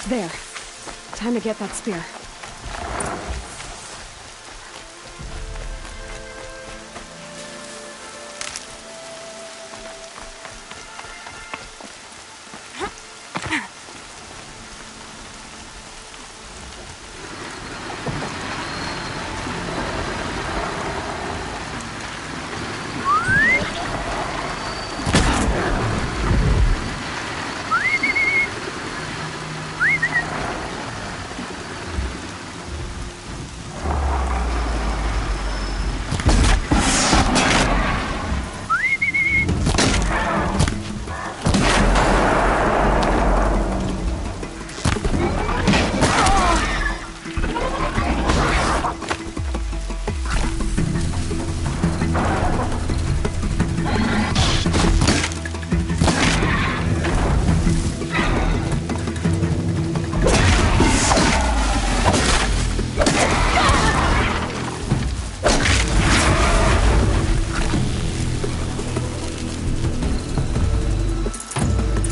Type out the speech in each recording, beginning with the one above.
There. Time to get that spear.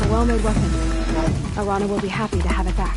Well-made weapon. Arana will be happy to have it back.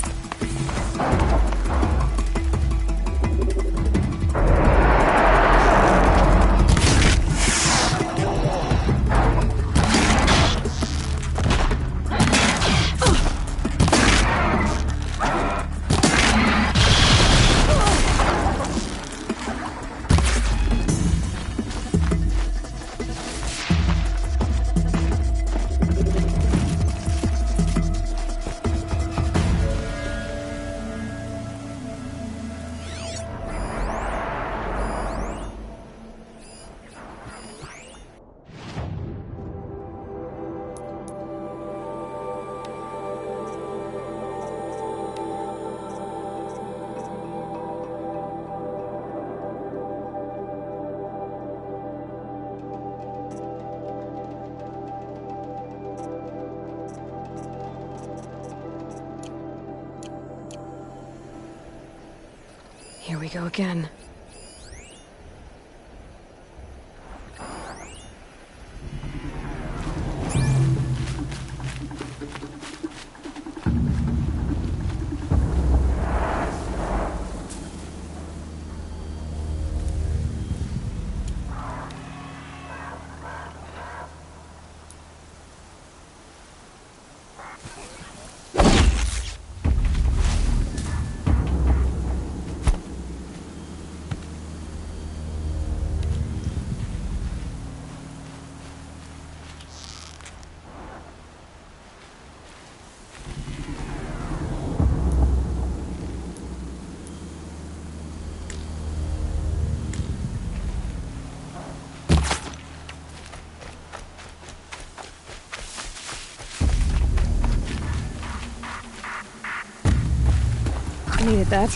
Here we go again. Needed that.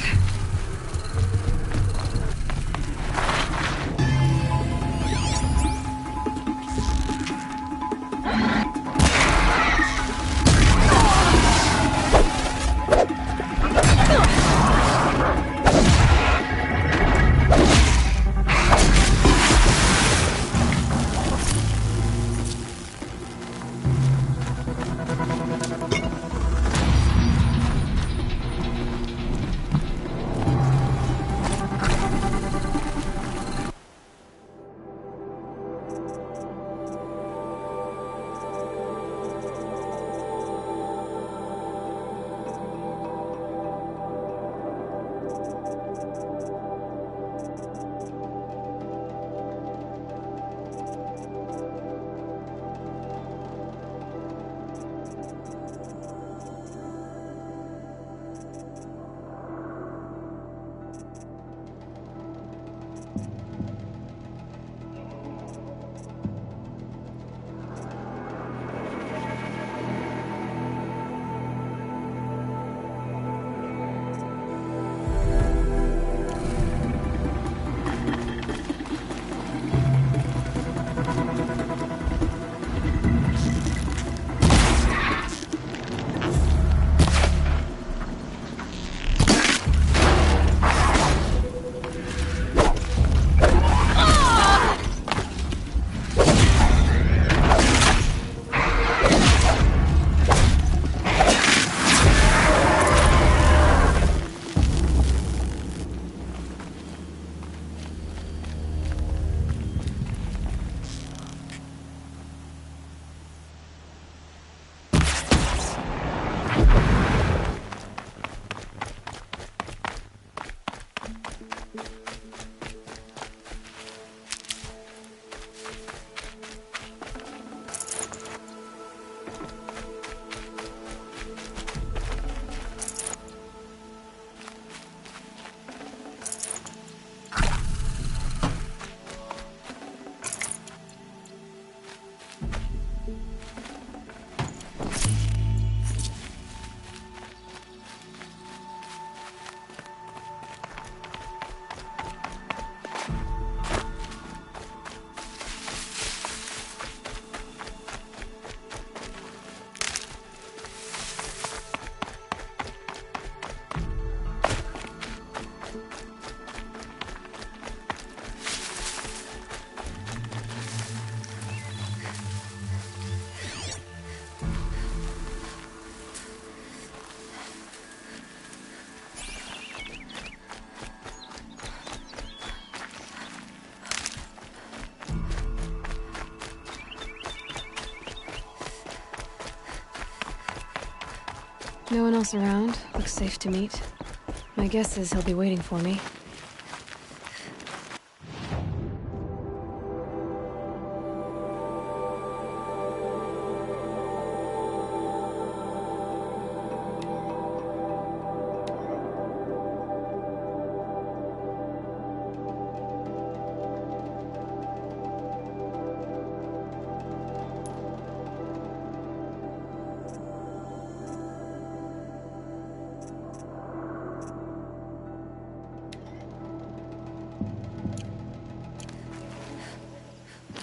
No one else around. Looks safe to meet. My guess is he'll be waiting for me.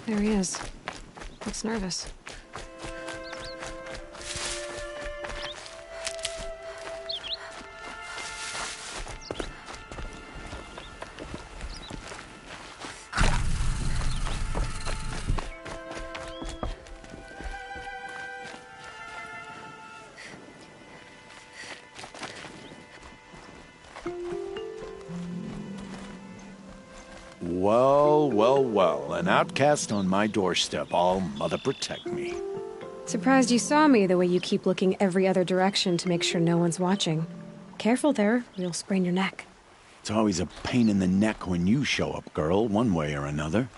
There he is. Looks nervous. Well, well, well. An outcast on my doorstep. All mother protect me. Surprised you saw me the way you keep looking every other direction to make sure no one's watching. Careful there, or you'll sprain your neck. It's always a pain in the neck when you show up, girl, one way or another.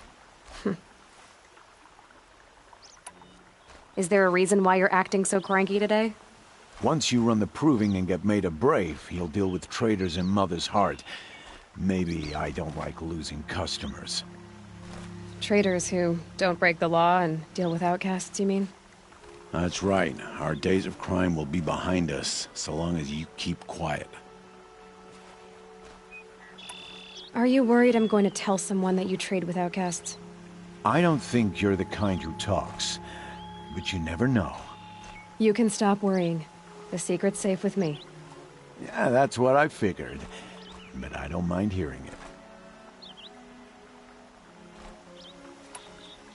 Is there a reason why you're acting so cranky today? Once you run the proving and get made a brave, you'll deal with traitors in Mother's Heart. Maybe I don't like losing customers. Traitors who don't break the law and deal with outcasts, you mean? That's right. Our days of crime will be behind us, so long as you keep quiet. Are you worried I'm going to tell someone that you trade with outcasts? I don't think you're the kind who talks, but you never know. You can stop worrying. The secret's safe with me. Yeah, that's what I figured. But I don't mind hearing it.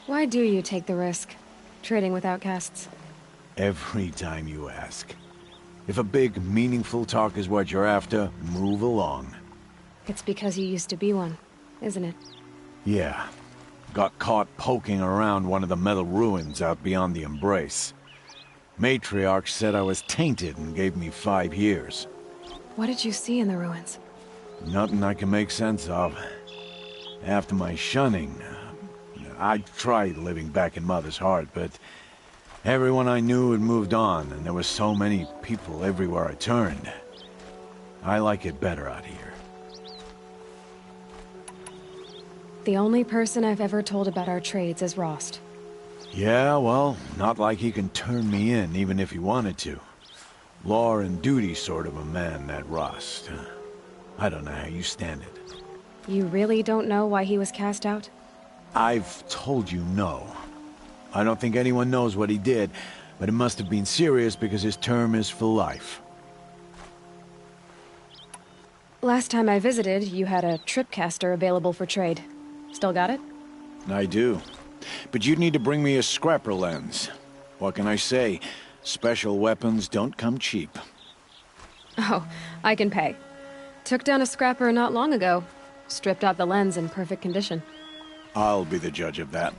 Why do you take the risk, trading with outcasts? Every time you ask. If a big, meaningful talk is what you're after, move along. It's because you used to be one, isn't it? Yeah. Got caught poking around one of the metal ruins out beyond the Embrace. Matriarch said I was tainted and gave me 5 years. What did you see in the ruins? Nothing I can make sense of. After my shunning, I tried living back in Mother's Heart, but everyone I knew had moved on, and there were so many people everywhere I turned. I like it better out here. The only person I've ever told about our trades is Rost. Yeah, well, not like he can turn me in, even if he wanted to. Law and duty sort of a man, that Rost. I don't know how you stand it. You really don't know why he was cast out? I've told you no. I don't think anyone knows what he did, but it must have been serious because his term is for life. Last time I visited, you had a tripcaster available for trade. Still got it? I do. But you'd need to bring me a scrapper lens. What can I say? Special weapons don't come cheap. Oh, I can pay. Took down a scrapper not long ago. Stripped out the lens in perfect condition. I'll be the judge of that.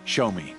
Show me.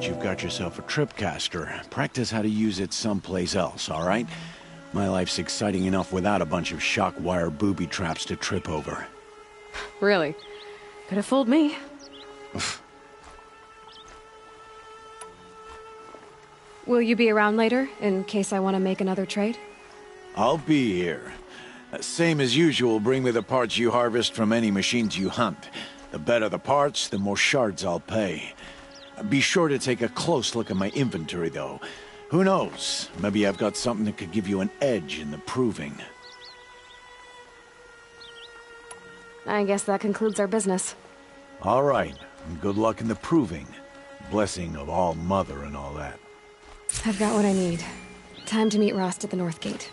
that you've got yourself a tripcaster, practice how to use it someplace else, all right? My life's exciting enough without a bunch of shock wire booby traps to trip over. Really? Could have fooled me. Will you be around later, in case I want to make another trade? I'll be here. Same as usual, bring me the parts you harvest from any machines you hunt. The better the parts, the more shards I'll pay. Be sure to take a close look at my inventory, though. Who knows? Maybe I've got something that could give you an edge in the proving. I guess that concludes our business. All right. Good luck in the proving. Blessing of All Mother and all that. I've got what I need. Time to meet Rost at the North Gate.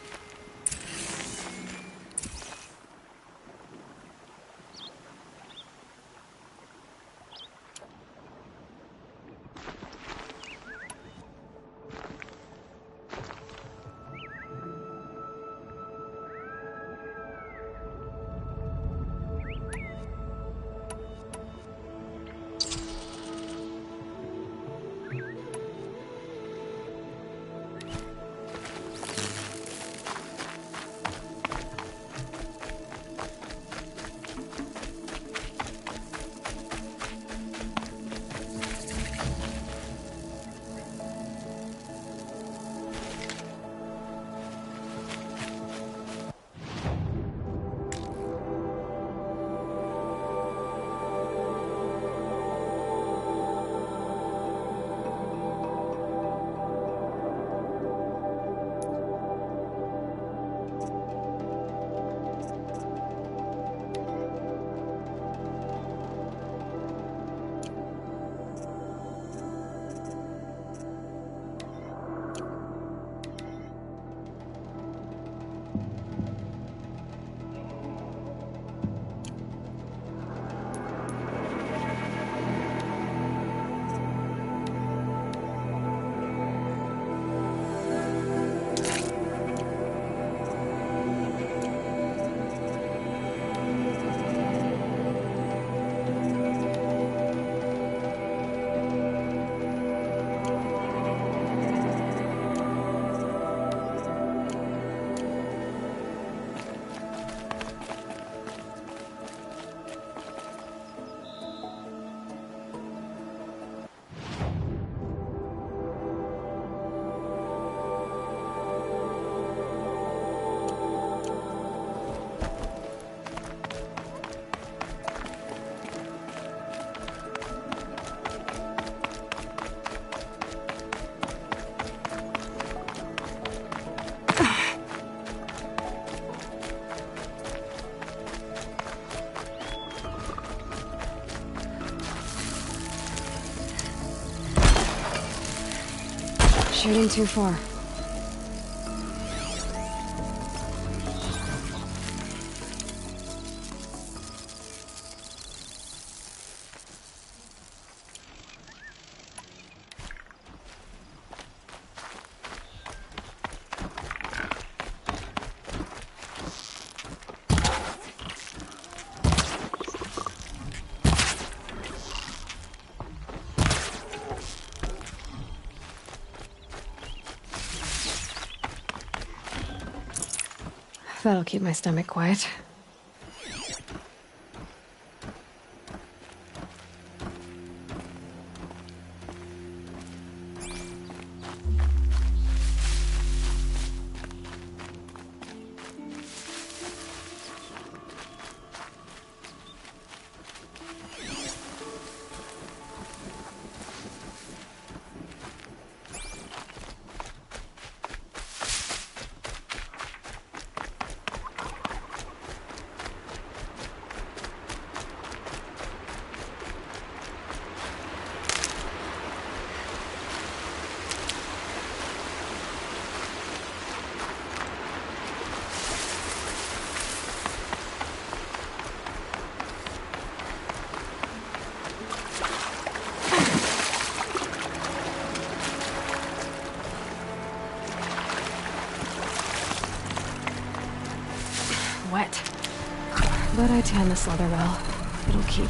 Shooting too far. That'll keep my stomach quiet. Wet. But I tan this leather well. It'll keep.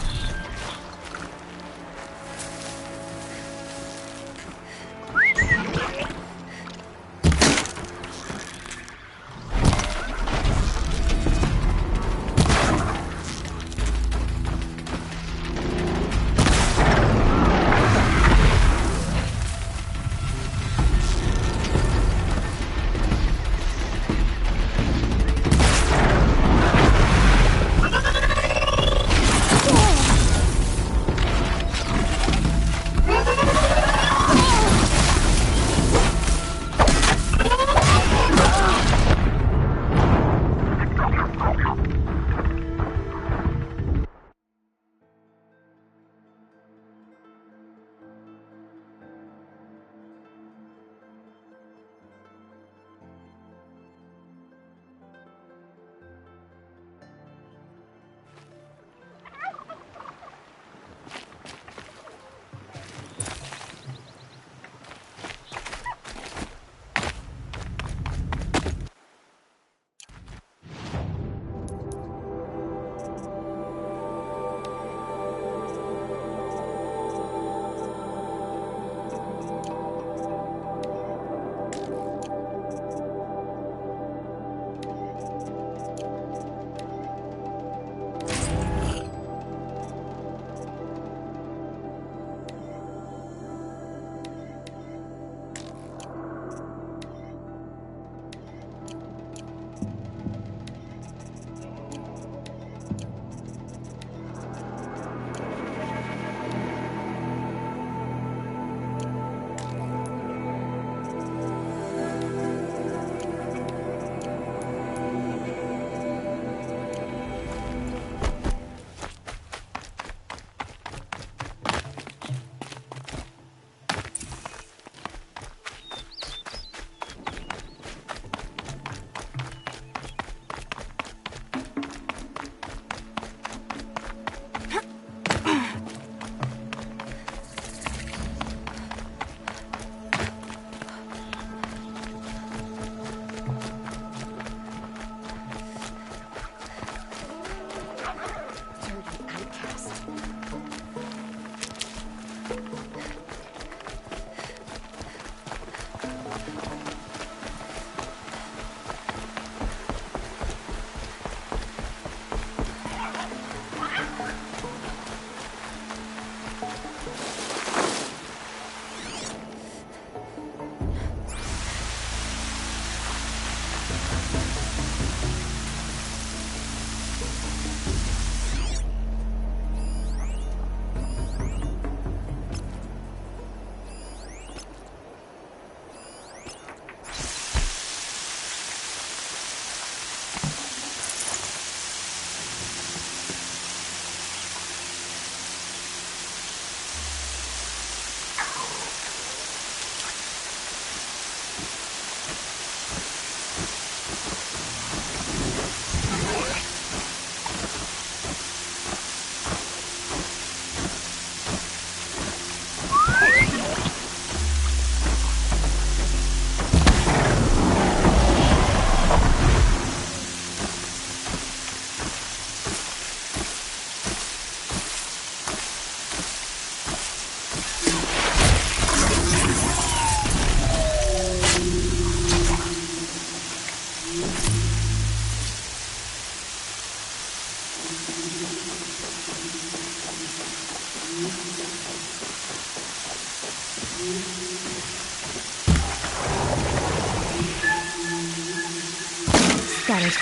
Got it.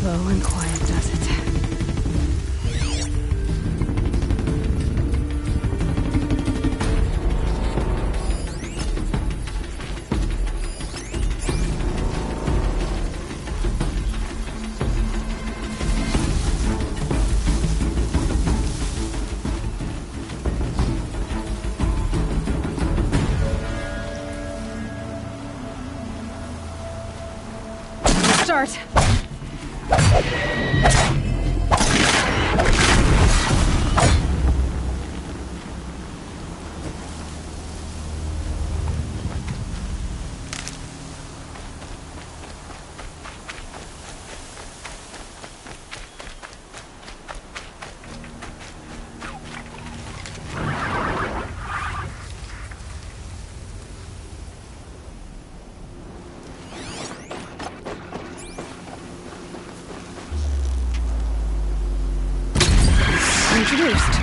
Slow and quiet does it. Start. Introduced.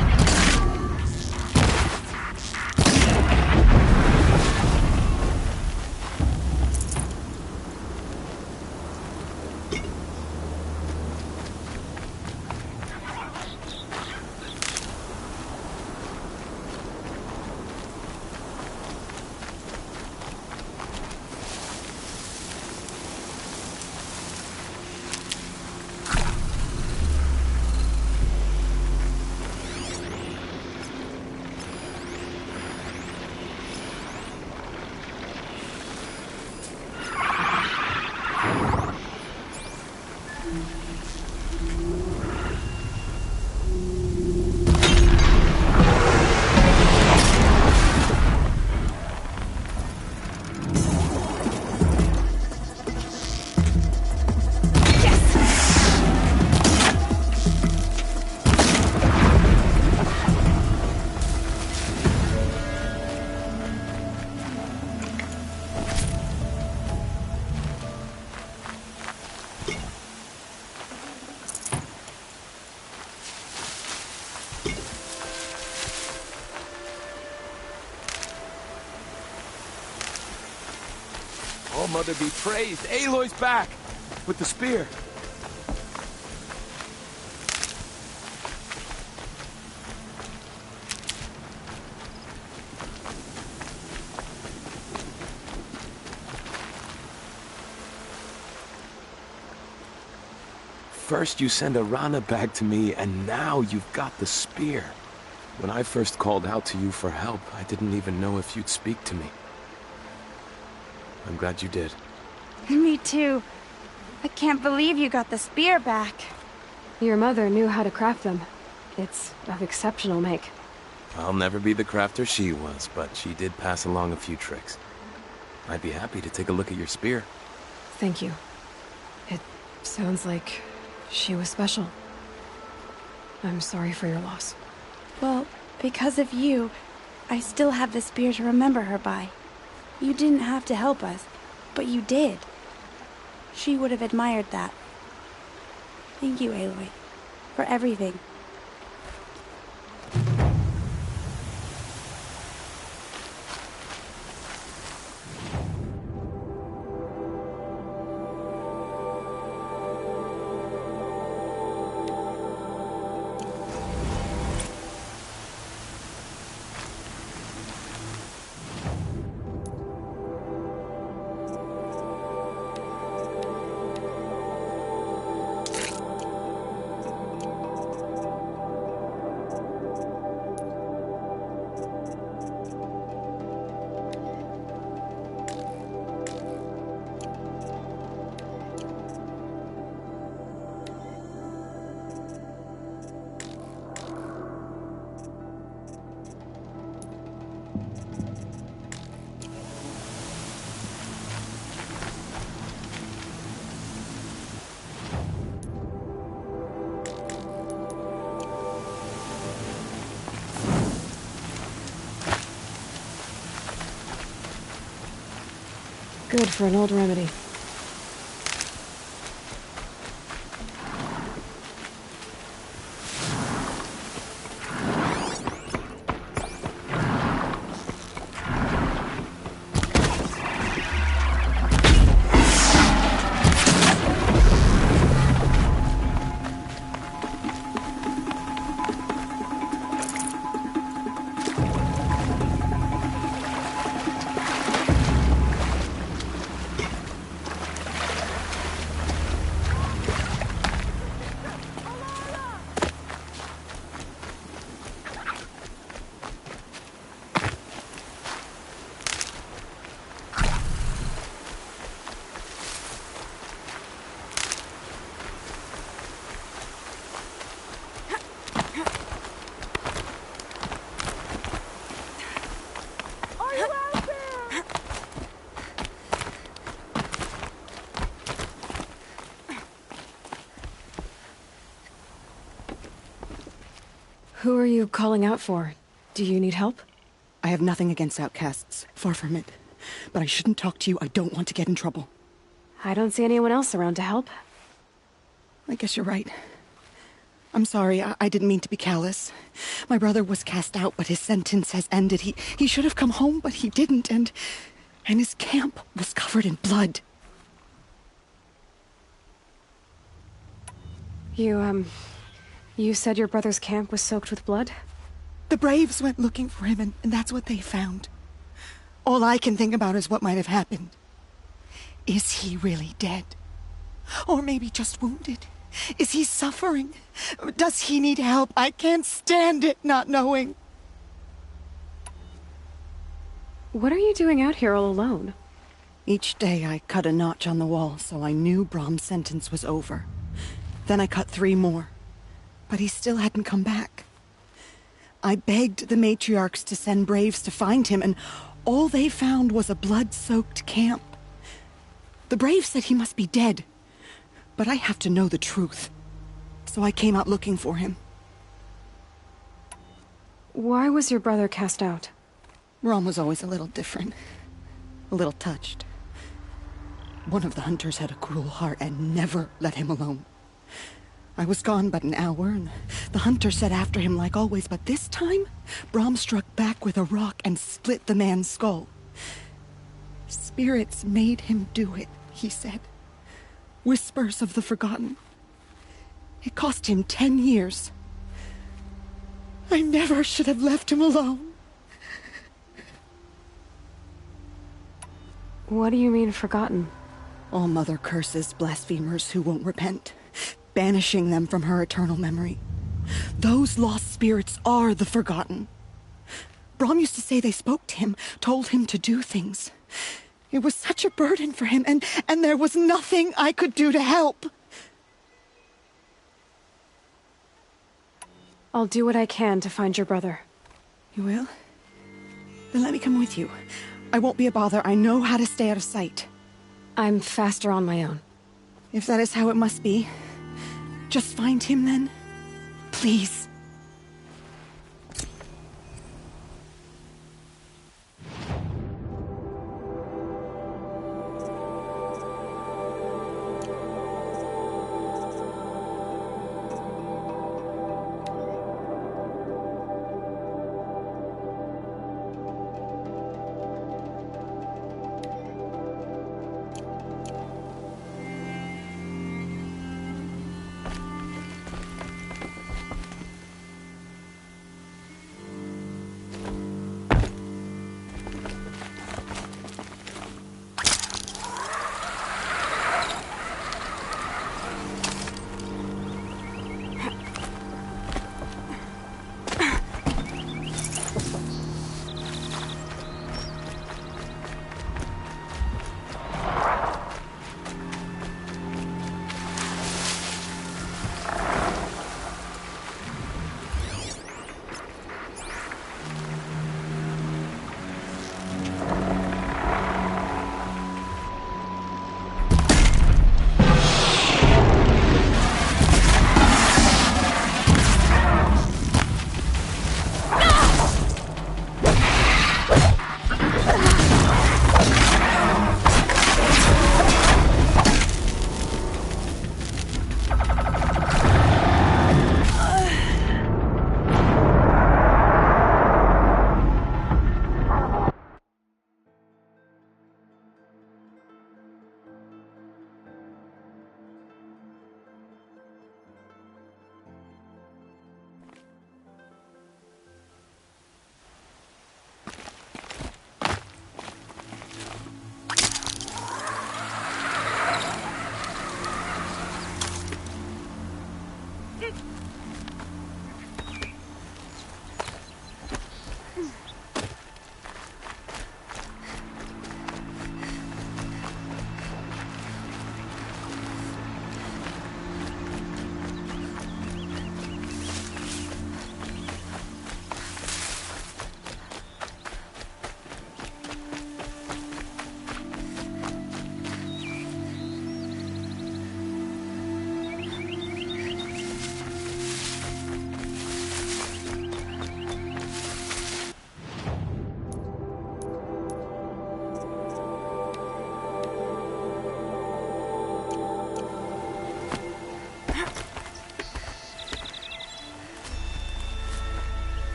Oh, Mother be praised. Aloy's back! With the spear. First you send Arana back to me, and now you've got the spear. When I first called out to you for help, I didn't even know if you'd speak to me. I'm glad you did. Me too. I can't believe you got the spear back. Your mother knew how to craft them. It's of exceptional make. I'll never be the crafter she was, but she did pass along a few tricks. I'd be happy to take a look at your spear. Thank you. It sounds like she was special. I'm sorry for your loss. Well, because of you, I still have the spear to remember her by. You didn't have to help us, but you did. She would have admired that. Thank you, Aloy, for everything. Good for an old remedy. Who are you calling out for? Do you need help? I have nothing against outcasts. Far from it. But I shouldn't talk to you. I don't want to get in trouble. I don't see anyone else around to help. I guess you're right. I'm sorry. I didn't mean to be callous. My brother was cast out, but his sentence has ended. He should have come home, but he didn't, and his camp was covered in blood. You said your brother's camp was soaked with blood? The Braves went looking for him, and that's what they found. All I can think about is what might have happened. Is he really dead? Or maybe just wounded? Is he suffering? Does he need help? I can't stand it not knowing. What are you doing out here all alone? Each day I cut a notch on the wall, so I knew Brom's sentence was over. Then I cut 3 more. But he still hadn't come back. I begged the matriarchs to send Braves to find him, and all they found was a blood-soaked camp. The Braves said he must be dead, but I have to know the truth. So I came out looking for him. Why was your brother cast out? Brom was always a little different. A little touched. One of the hunters had a cruel heart and never let him alone. I was gone but an hour, and the hunter set after him like always, but this time, Brom struck back with a rock and split the man's skull. Spirits made him do it, he said. Whispers of the forgotten. It cost him 10 years. I never should have left him alone. What do you mean, forgotten? All Mother curses blasphemers who won't repent, banishing them from her eternal memory. Those lost spirits are the forgotten. Brom used to say they spoke to him, told him to do things. It was such a burden for him, and there was nothing I could do to help. I'll do what I can to find your brother. You will? Then let me come with you. I won't be a bother. I know how to stay out of sight. I'm faster on my own. If that is how it must be, just find him then. Please.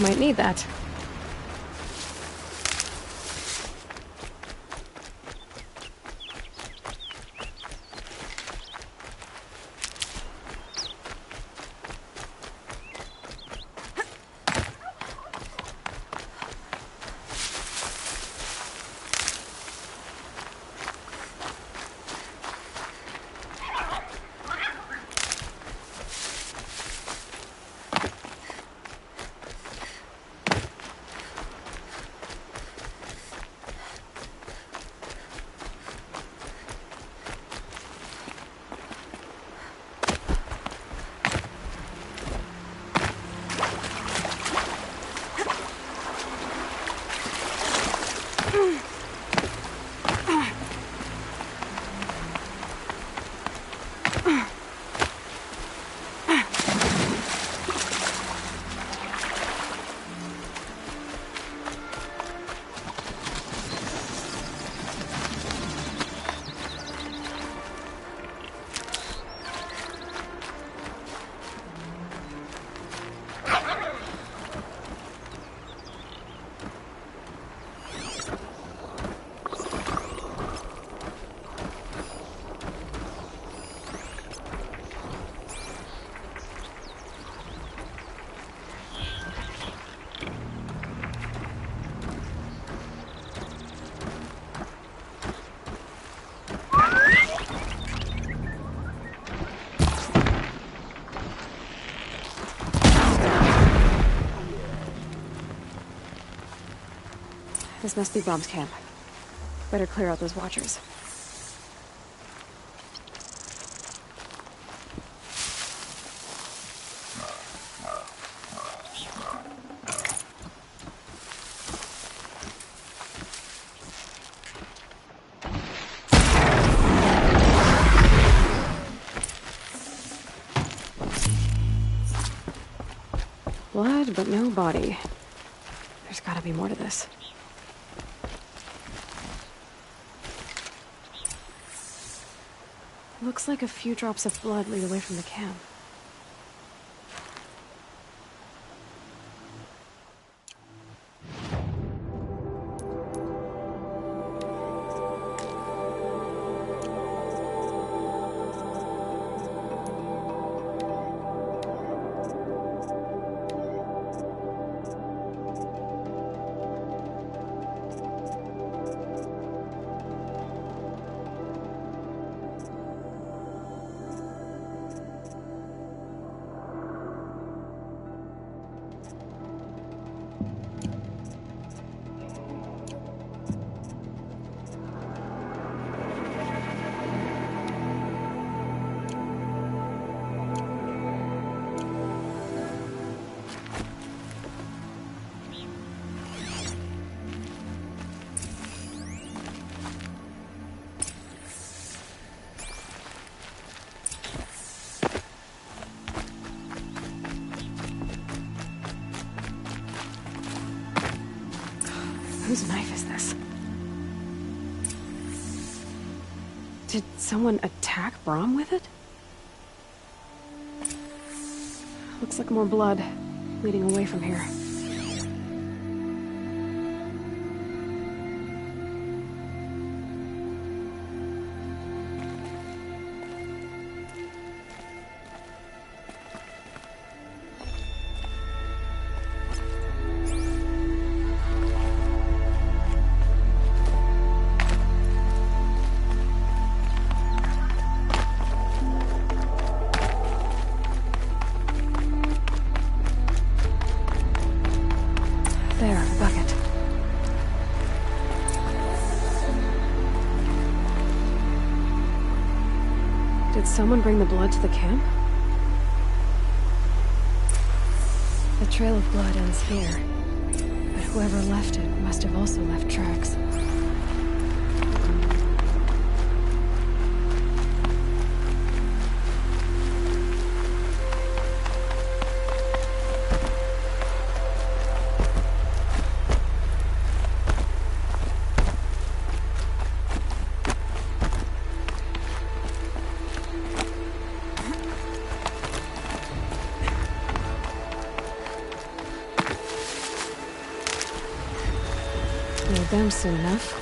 Might need that. This must be Brom's camp. Better clear out those watchers. Blood, but no body. There's gotta be more to this. Looks like a few drops of blood lead away from the camp. Whose knife is this? Did someone attack Brom with it? Looks like more blood leading away from here. There, the bucket. Did someone bring the blood to the camp? The trail of blood ends here, but whoever left it must have also left tracks. them soon enough.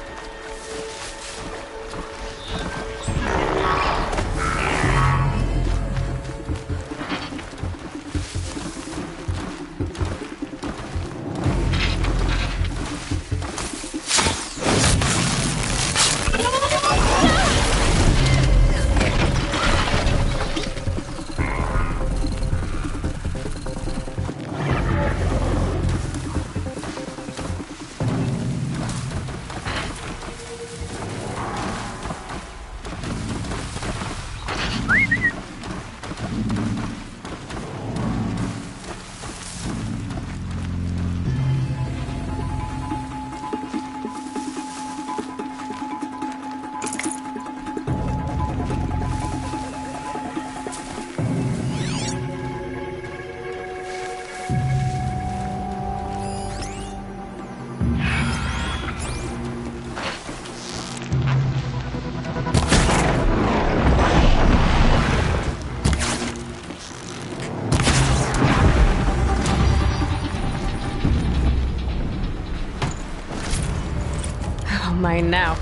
Mine now.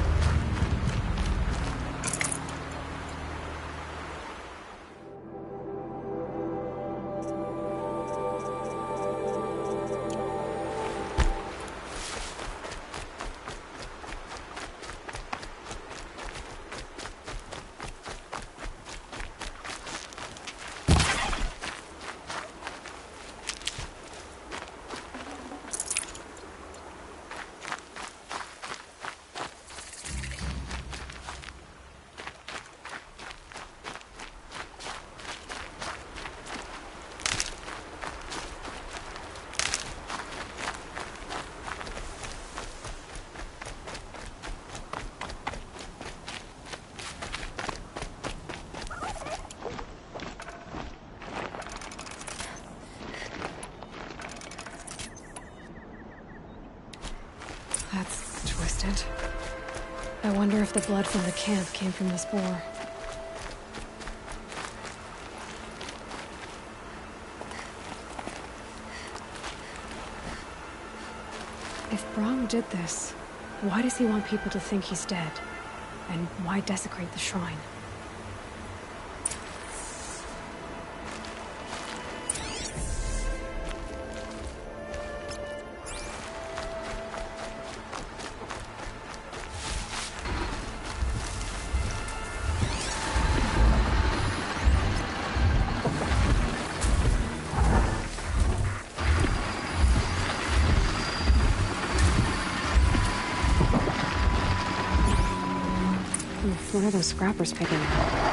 That's twisted. I wonder if the blood from the camp came from this boar. If Brahm did this, why does he want people to think he's dead? And why desecrate the shrine? What are those scrappers picking up?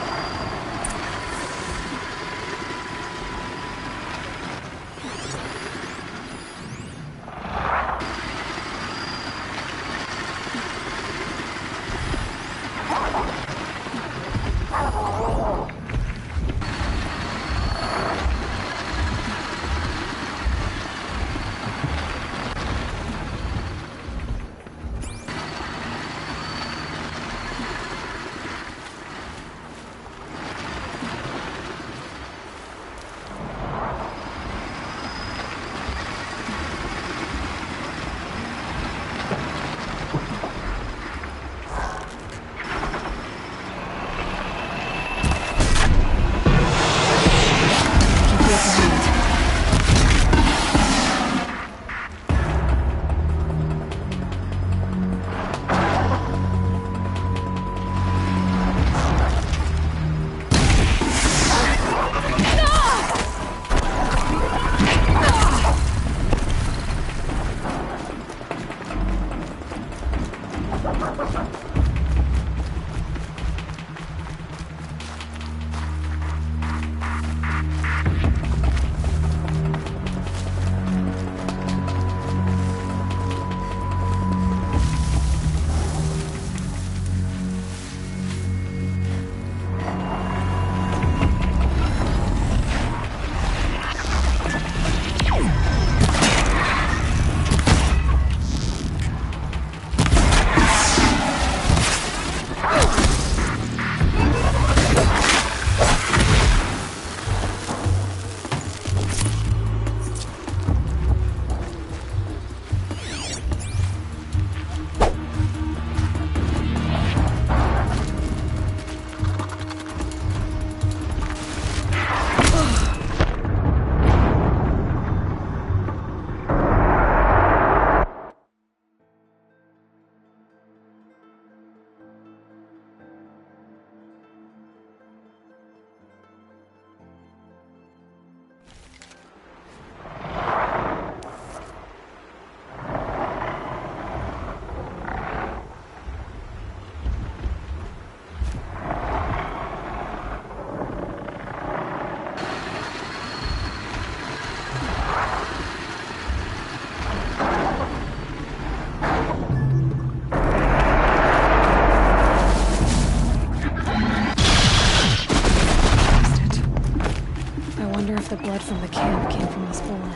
wonder if the blood from the camp came from this boar.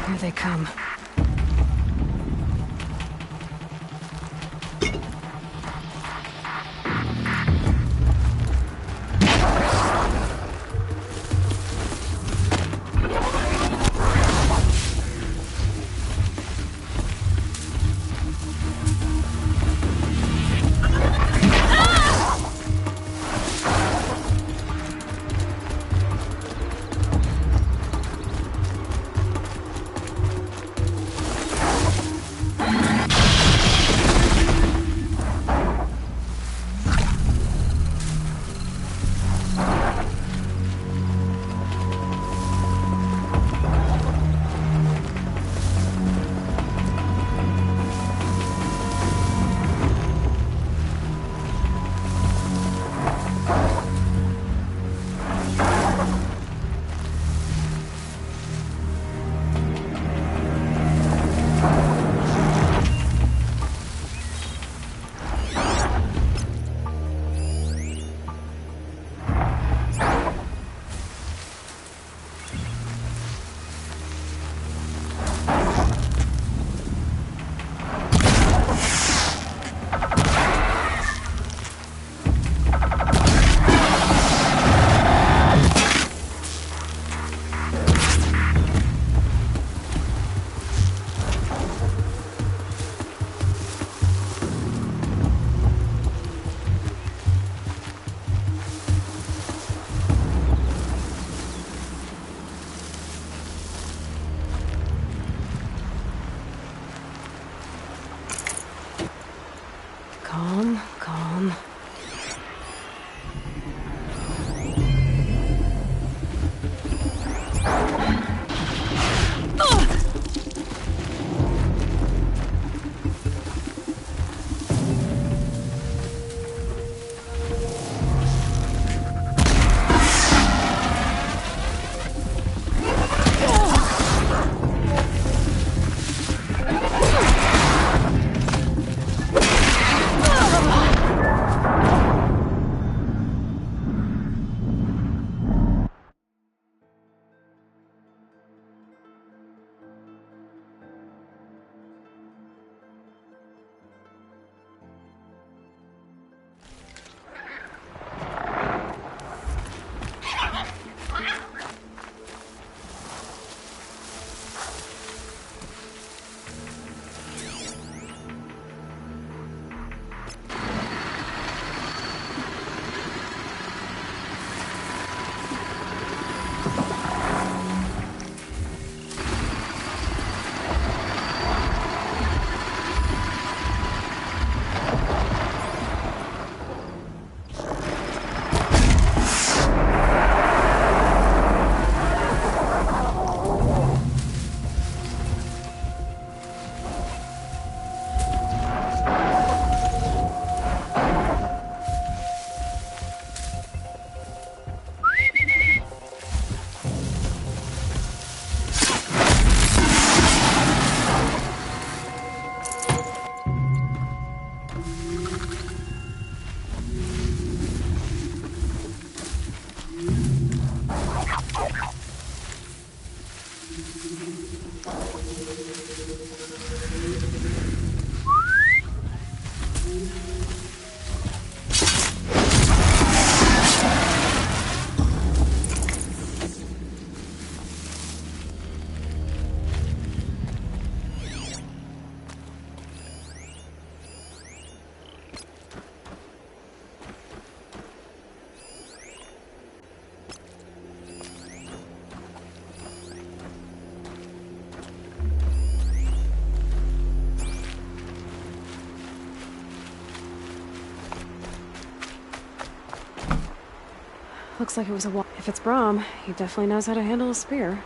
Here they come. Calm, calm. Ah! Looks like it was a wall. If it's Brahm, he definitely knows how to handle a spear.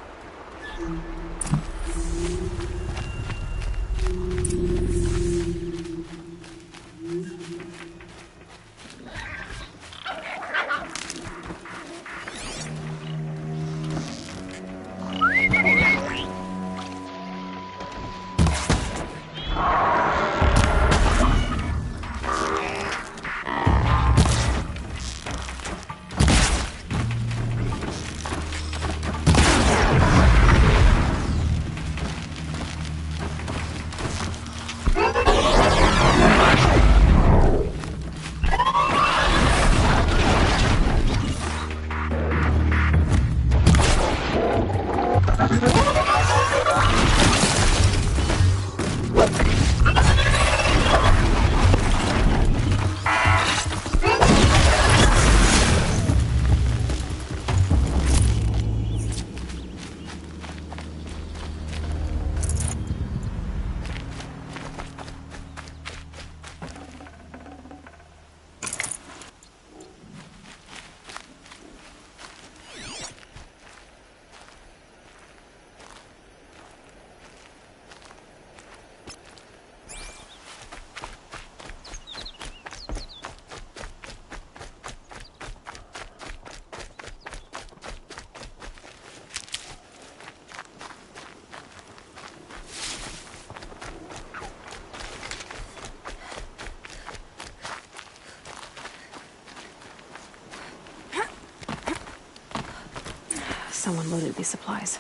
Someone loaded these supplies.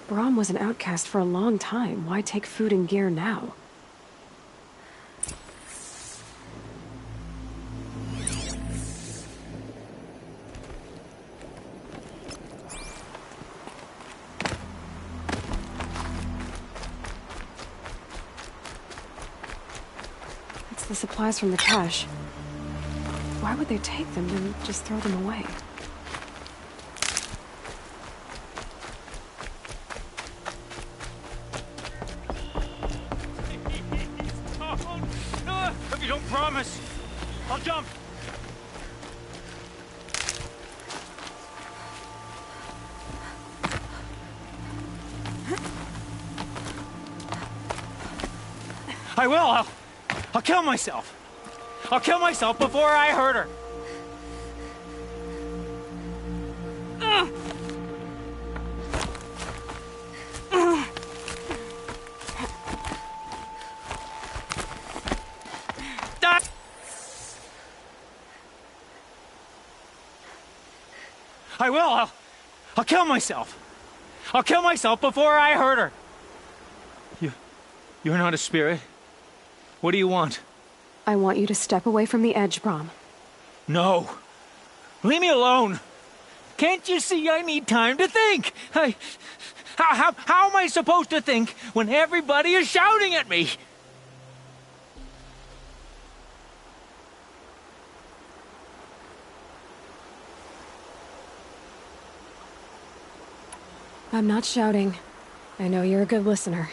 Brahm was an outcast for a long time. Why take food and gear now? It's the supplies from the cache. Why would they take them and just throw them away? If you don't promise, I'll jump. I will. I'll kill myself. I'll kill myself before I hurt her. I will. I'll kill myself. I'll kill myself before I hurt her. You're not a spirit. What do you want? I want you to step away from the edge, Brahm. No. Leave me alone. Can't you see I need time to think? How am I supposed to think when everybody is shouting at me? I'm not shouting. I know you're a good listener.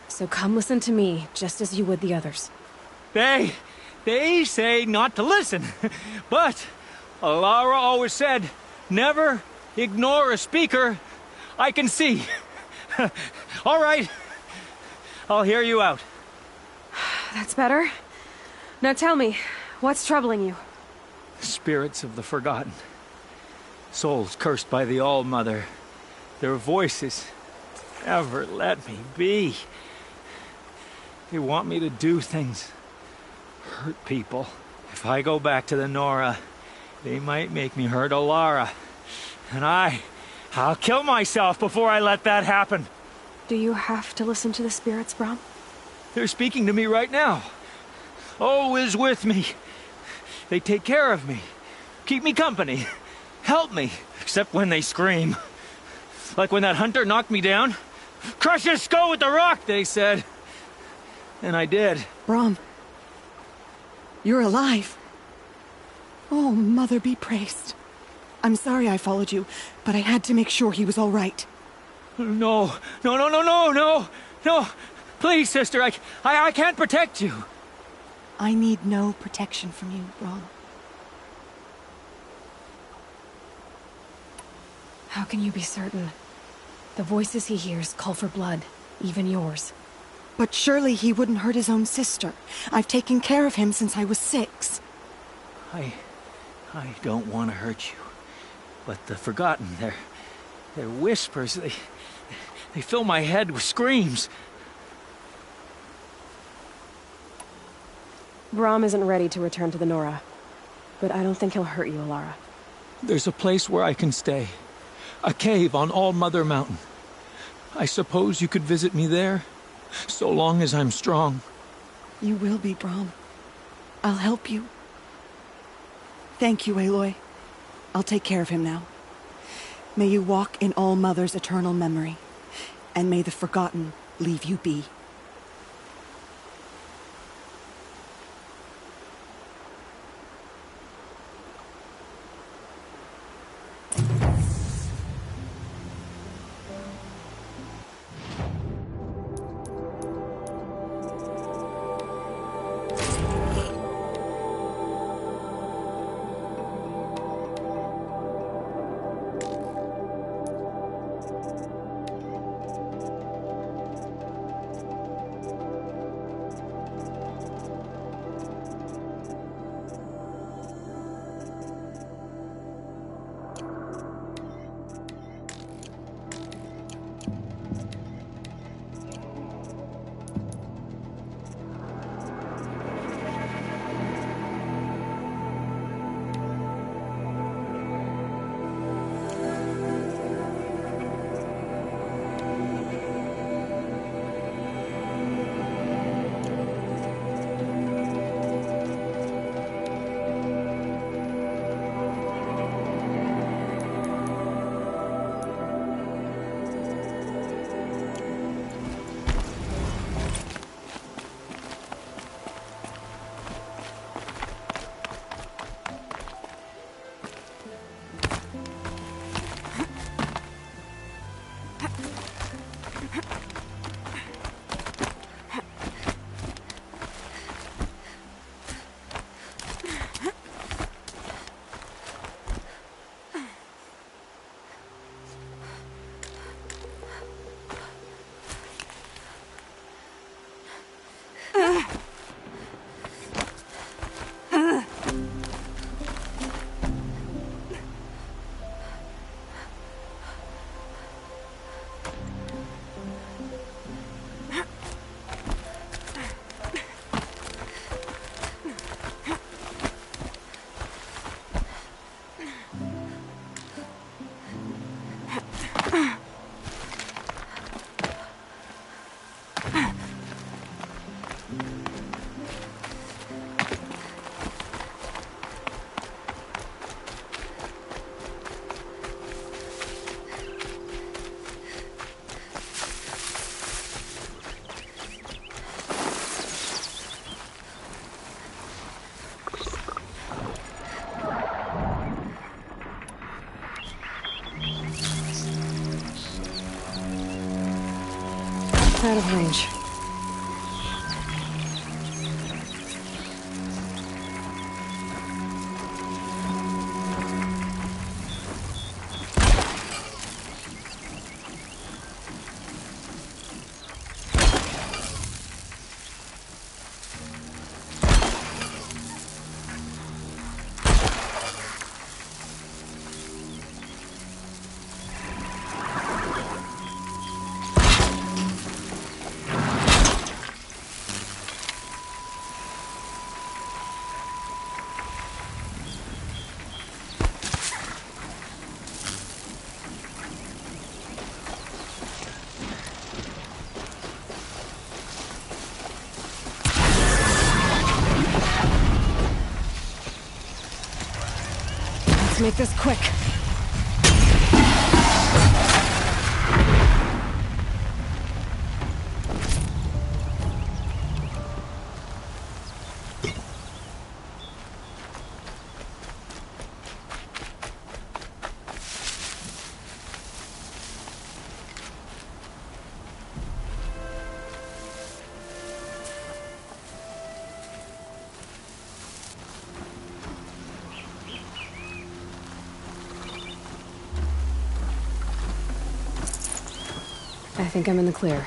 So come listen to me, just as you would the others. They say not to listen, but Alara always said, never ignore a speaker I can see. All right, I'll hear you out. That's better. Now tell me, what's troubling you? Spirits of the forgotten. Souls cursed by the All-Mother. Their voices never let me be. They want me to do things. Hurt people. If I go back to the Nora, they might make me hurt Alara. And I'll kill myself before I let that happen. Do you have to listen to the spirits, Brahm? They're speaking to me right now. O is with me. They take care of me. Keep me company. Help me. Except when they scream. Like when that hunter knocked me down. Crush his skull with the rock, they said. And I did. Brahm, you're alive. Oh, Mother be praised. I'm sorry I followed you, but I had to make sure he was all right. No. Please, sister, I can't protect you. I need no protection from you, Brom. How can you be certain? The voices he hears call for blood, even yours. But surely he wouldn't hurt his own sister. I've taken care of him since I was 6. I don't want to hurt you. But the Forgotten, their whispers, they fill my head with screams. Brom isn't ready to return to the Nora. But I don't think he'll hurt you, Alara. There's a place where I can stay. A cave on All Mother Mountain. I suppose you could visit me there, so long as I'm strong. You will be, Brom. I'll help you. Thank you, Aloy. I'll take care of him now. May you walk in All Mother's eternal memory, and may the Forgotten leave you be. Out of range. Let's make this quick. I think I'm in the clear.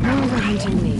Overhunting me.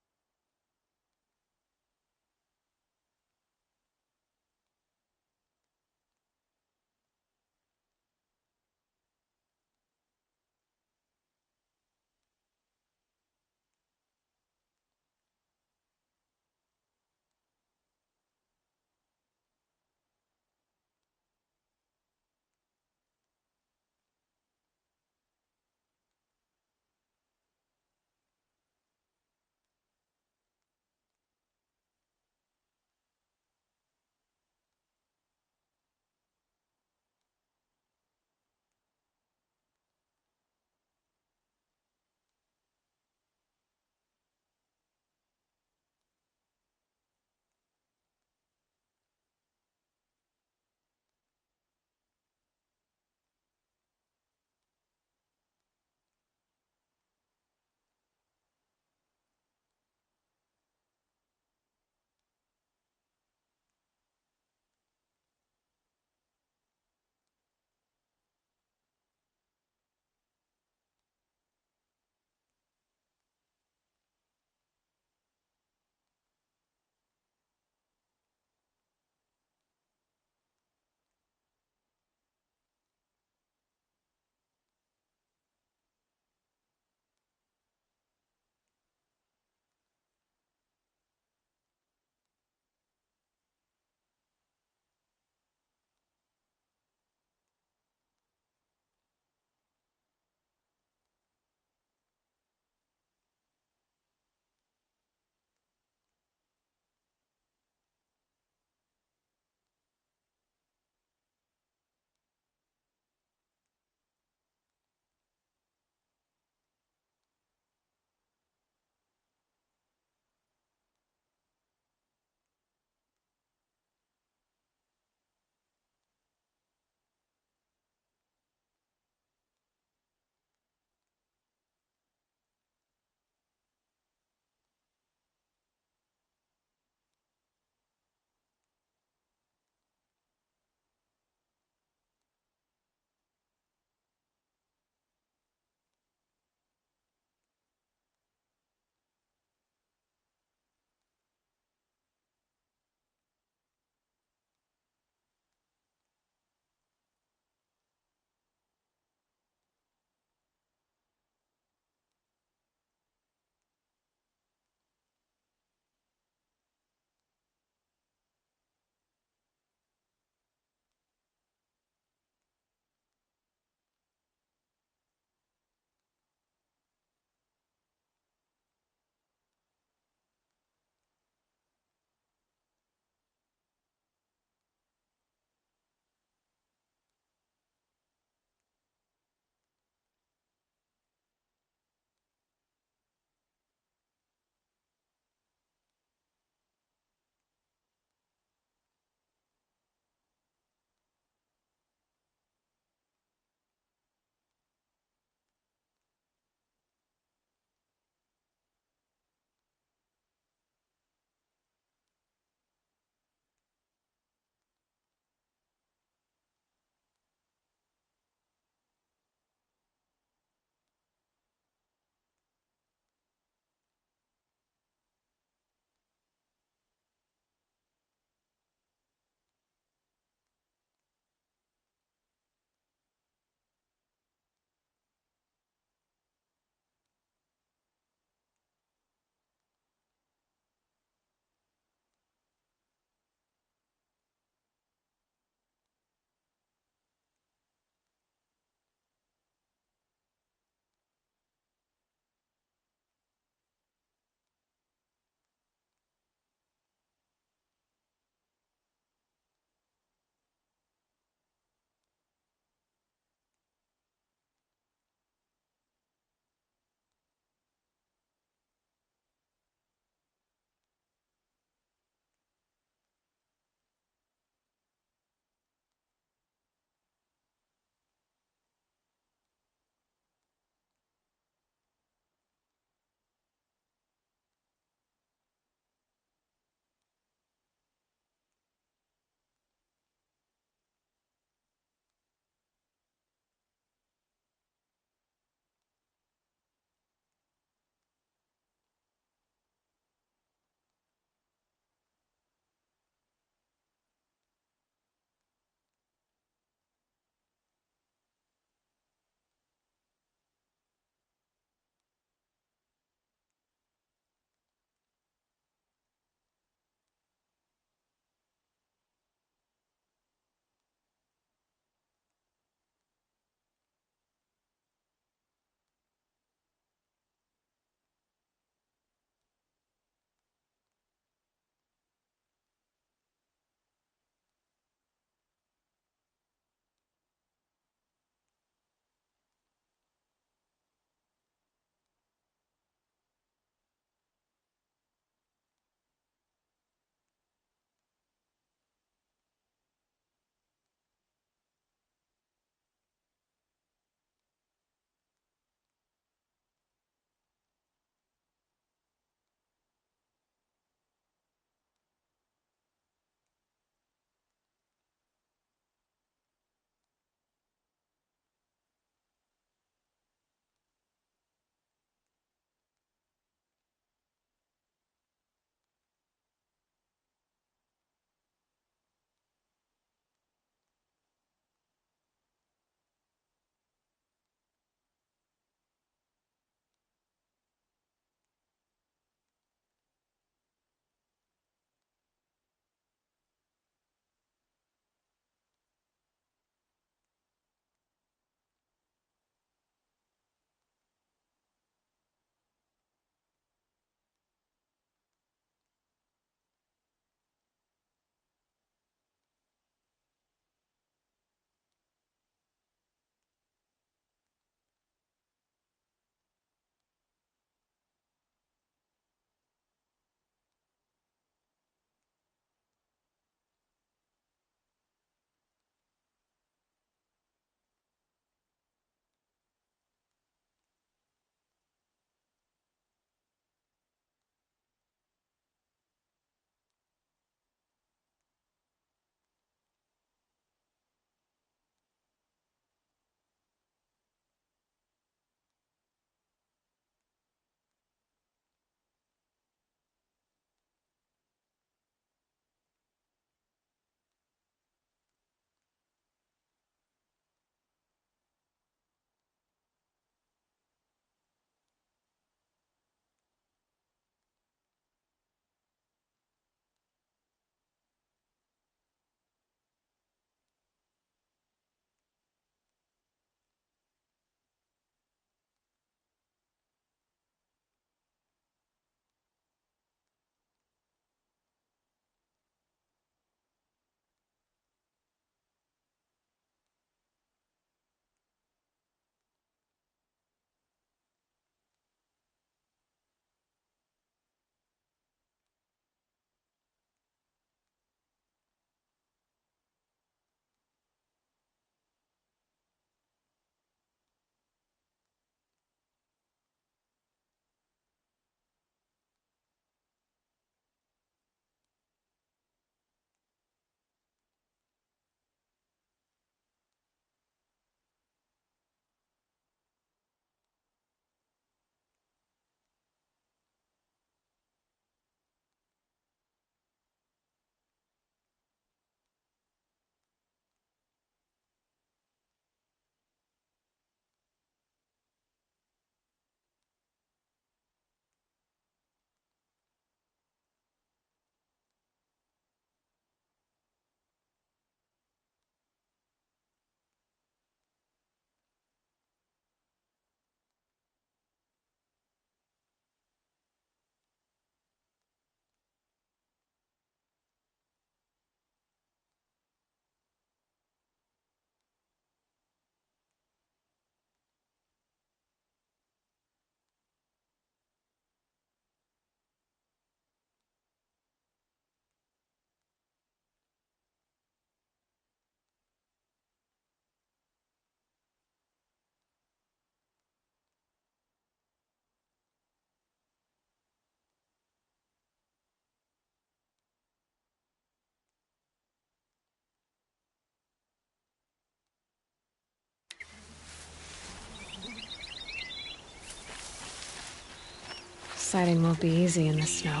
Sighting won't be easy in the snow.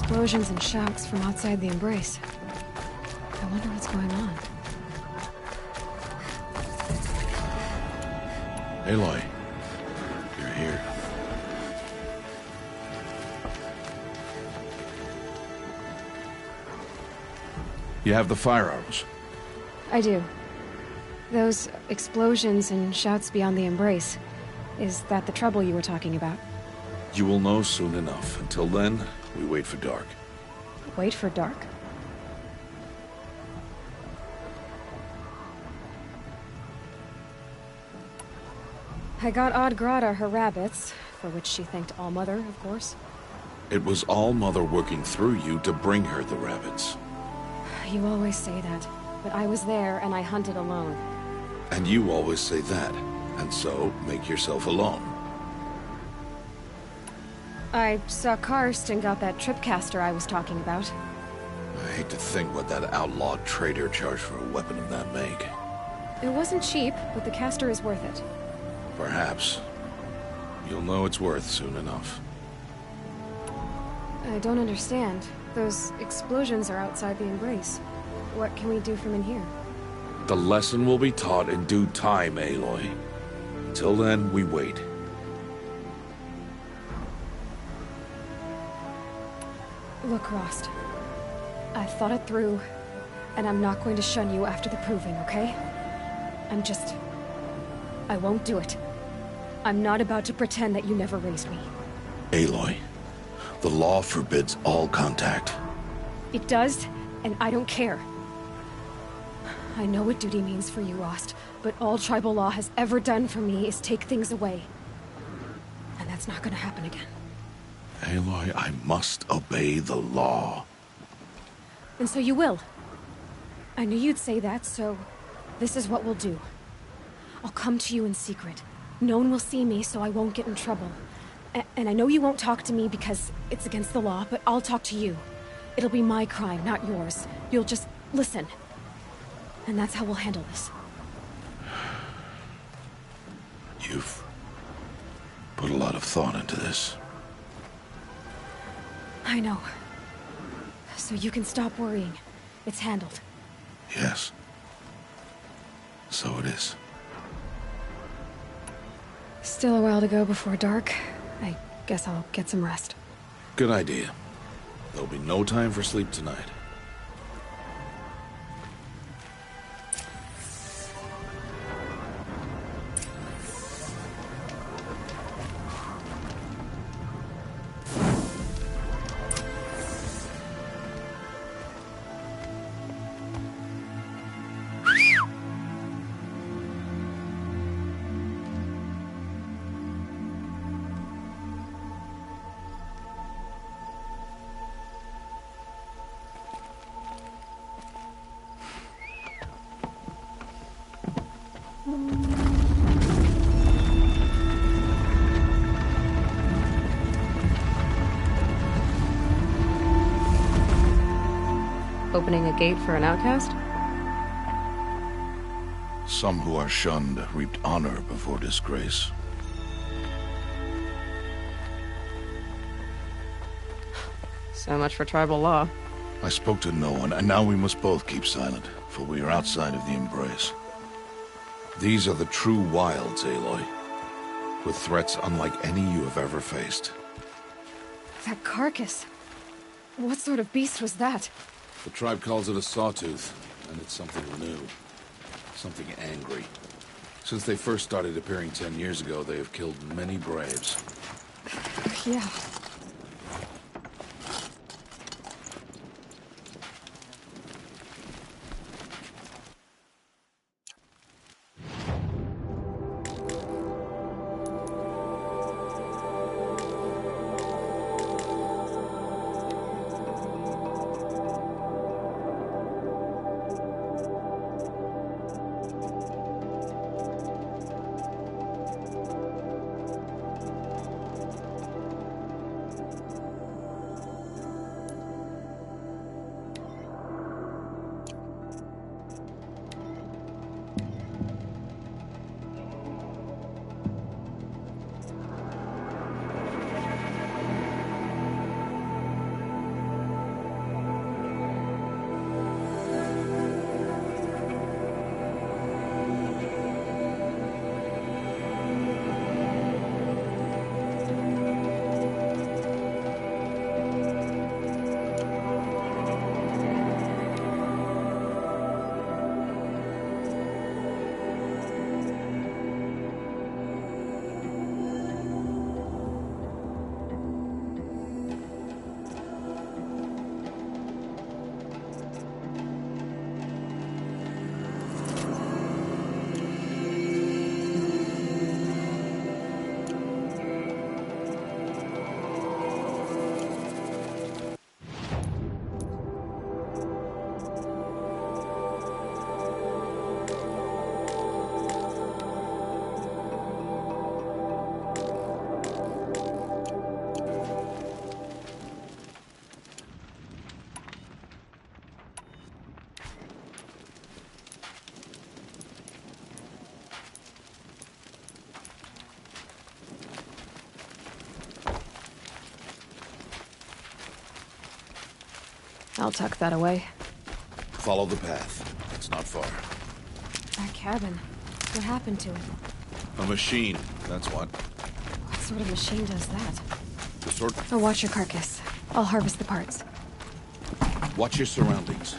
Explosions and shouts from outside the Embrace. I wonder what's going on. Aloy, you're here. You have the fire arrows. I do. Those explosions and shouts beyond the Embrace. Is that the trouble you were talking about? You will know soon enough. Until then, we wait for dark. Wait for dark? I got Odd-Grata her rabbits, for which she thanked All-Mother, of course. It was All-Mother working through you to bring her the rabbits. You always say that, but I was there and I hunted alone. And you always say that, and so make yourself alone. I saw Karst and got that tripcaster I was talking about. I hate to think what that outlawed trader charged for a weapon of that make. It wasn't cheap, but the caster is worth it. Perhaps. You'll know it's worth soon enough. I don't understand. Those explosions are outside the Embrace. What can we do from in here? The lesson will be taught in due time, Aloy. Till then, we wait. Look, Rost. I've thought it through, and I'm not going to shun you after the proving, okay? I won't do it. I'm not about to pretend that you never raised me. Aloy, the law forbids all contact. It does, and I don't care. I know what duty means for you, Rost, but all tribal law has ever done for me is take things away. And that's not gonna happen again. Aloy, I must obey the law. And so you will. I knew you'd say that, so this is what we'll do. I'll come to you in secret. No one will see me, so I won't get in trouble. And I know you won't talk to me because it's against the law, but I'll talk to you. It'll be my crime, not yours. You'll just listen. And that's how we'll handle this. You've put a lot of thought into this. I know. So you can stop worrying. It's handled. Yes. So it is. Still a while to go before dark. I guess I'll get some rest. Good idea. There'll be no time for sleep tonight. Opening a gate for an outcast? Some who are shunned reaped honor before disgrace. So much for tribal law. I spoke to no one, and now we must both keep silent, for we are outside of the Embrace. These are the true wilds, Aloy, with threats unlike any you have ever faced. That carcass. What sort of beast was that? The tribe calls it a sawtooth, and it's something new. Something angry. Since they first started appearing 10 years ago, they have killed many braves. Yeah. I'll tuck that away. Follow the path. It's not far. That cabin. What happened to it? A machine, that's what. What sort of machine does that? The sort... Oh, watch your carcass. I'll harvest the parts. Watch your surroundings.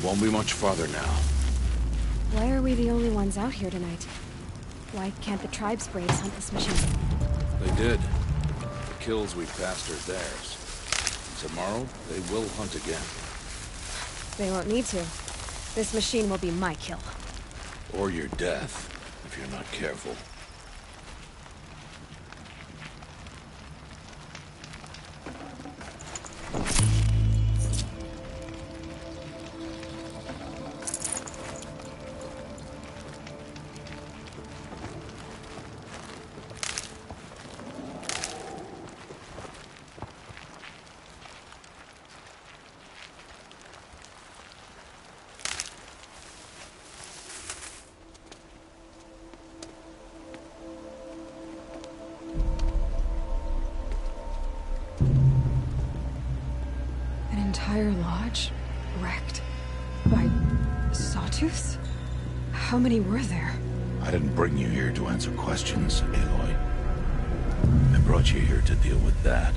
Won't be much farther now. Why are we the only ones out here tonight? Why can't the tribe's braves hunt this machine? They did. The kills we passed are theirs. Tomorrow, they will hunt again. They won't need to. This machine will be my kill. Or your death, if you're not careful. An entire lodge wrecked by sawtooths? How many were there? I didn't bring you here to answer questions, Aloy. I brought you here to deal with that.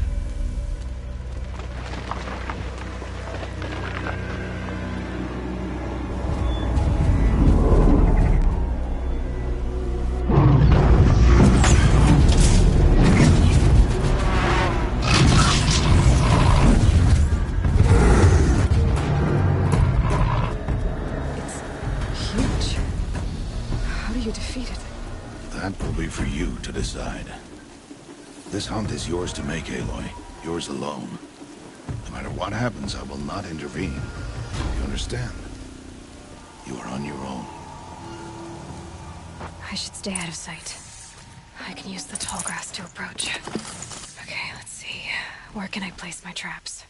That will be for you to decide. This hunt is yours to make, Aloy. Yours alone. No matter what happens, I will not intervene. You understand? You are on your own. I should stay out of sight. I can use the tall grass to approach. Okay, let's see. Where can I place my traps?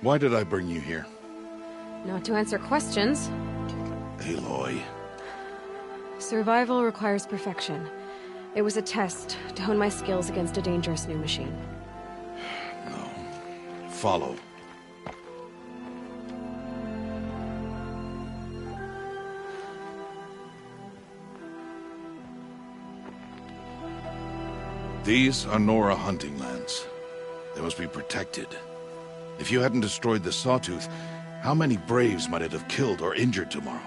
Why did I bring you here? Not to answer questions. Aloy. Survival requires perfection. It was a test to hone my skills against a dangerous new machine. No. Follow. These are Nora hunting lands. They must be protected. If you hadn't destroyed the Sawtooth, how many Braves might it have killed or injured tomorrow?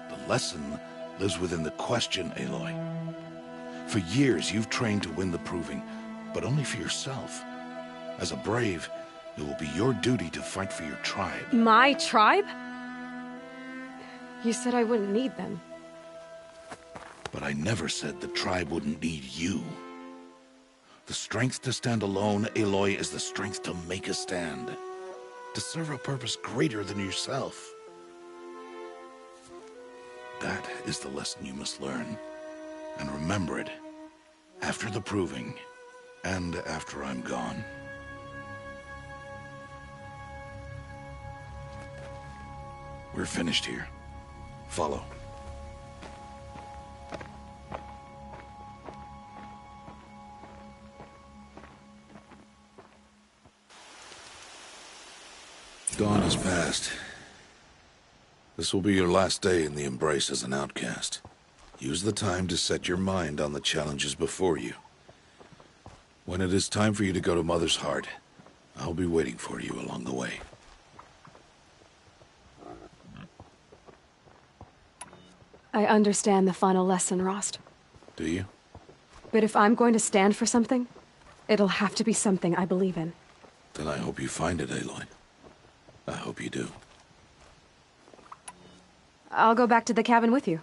The lesson lives within the question, Aloy. For years, you've trained to win the Proving, but only for yourself. As a Brave, it will be your duty to fight for your tribe. My tribe? You said I wouldn't need them. But I never said the tribe wouldn't need you. The strength to stand alone, Aloy, is the strength to make a stand. To serve a purpose greater than yourself. That is the lesson you must learn. And remember it. After the Proving. And after I'm gone. We're finished here. Follow. Dawn has passed. This will be your last day in the Embrace as an outcast. Use the time to set your mind on the challenges before you. When it is time for you to go to Mother's Heart, I'll be waiting for you along the way. I understand the final lesson, Rost. Do you? But if I'm going to stand for something, it'll have to be something I believe in. Then I hope you find it, Aloy. I hope you do. I'll go back to the cabin with you.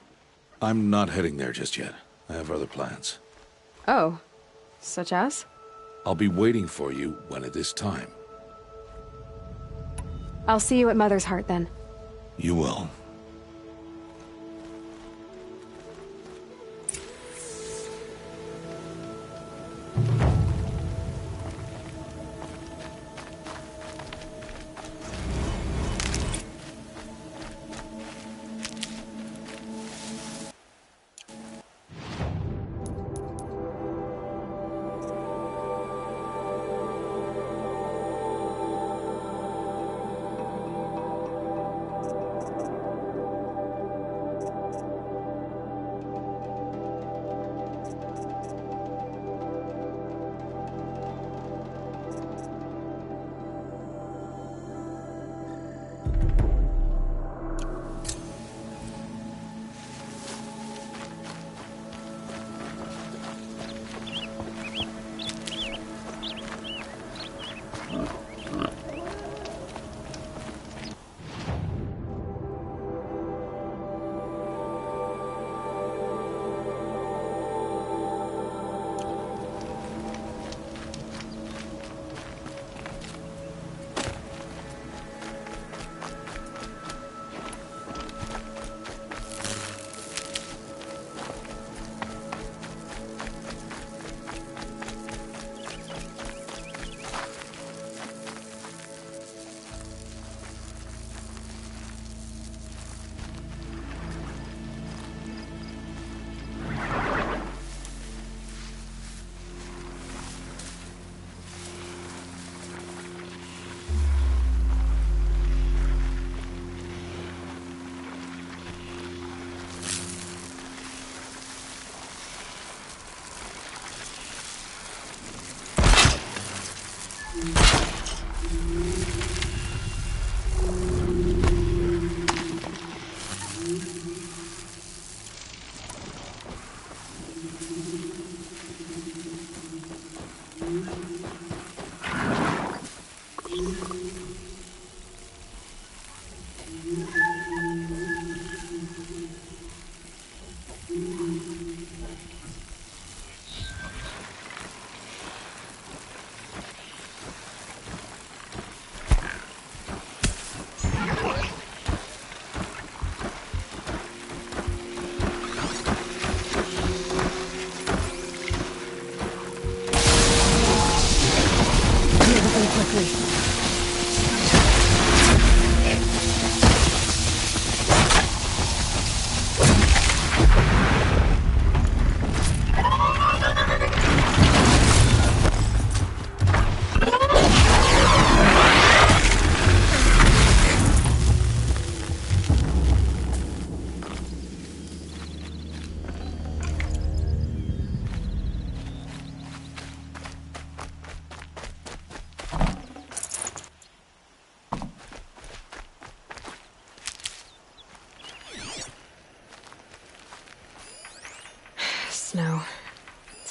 I'm not heading there just yet. I have other plans. Oh. Such as? I'll be waiting for you when it is time. I'll see you at Mother's Heart, then. You will.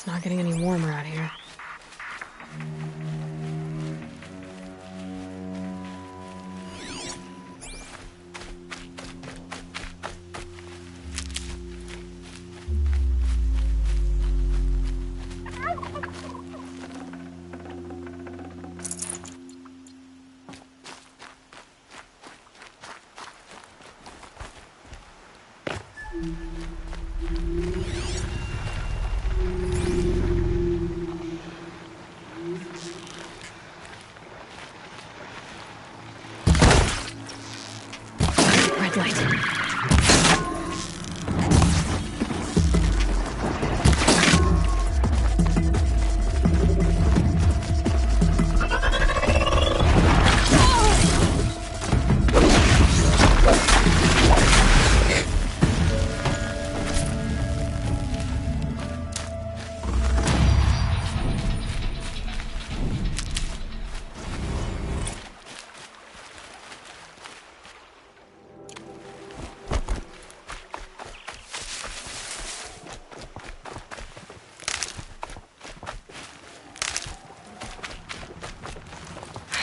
It's not getting any warmer out here. Red light.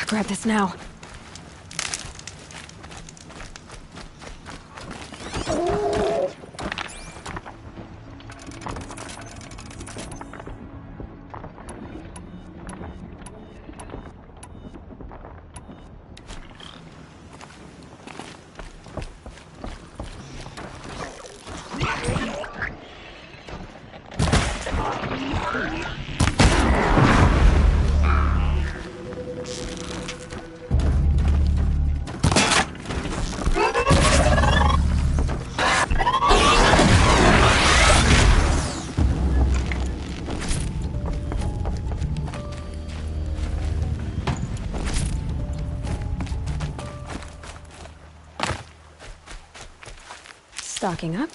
Grab this now. Stocking up.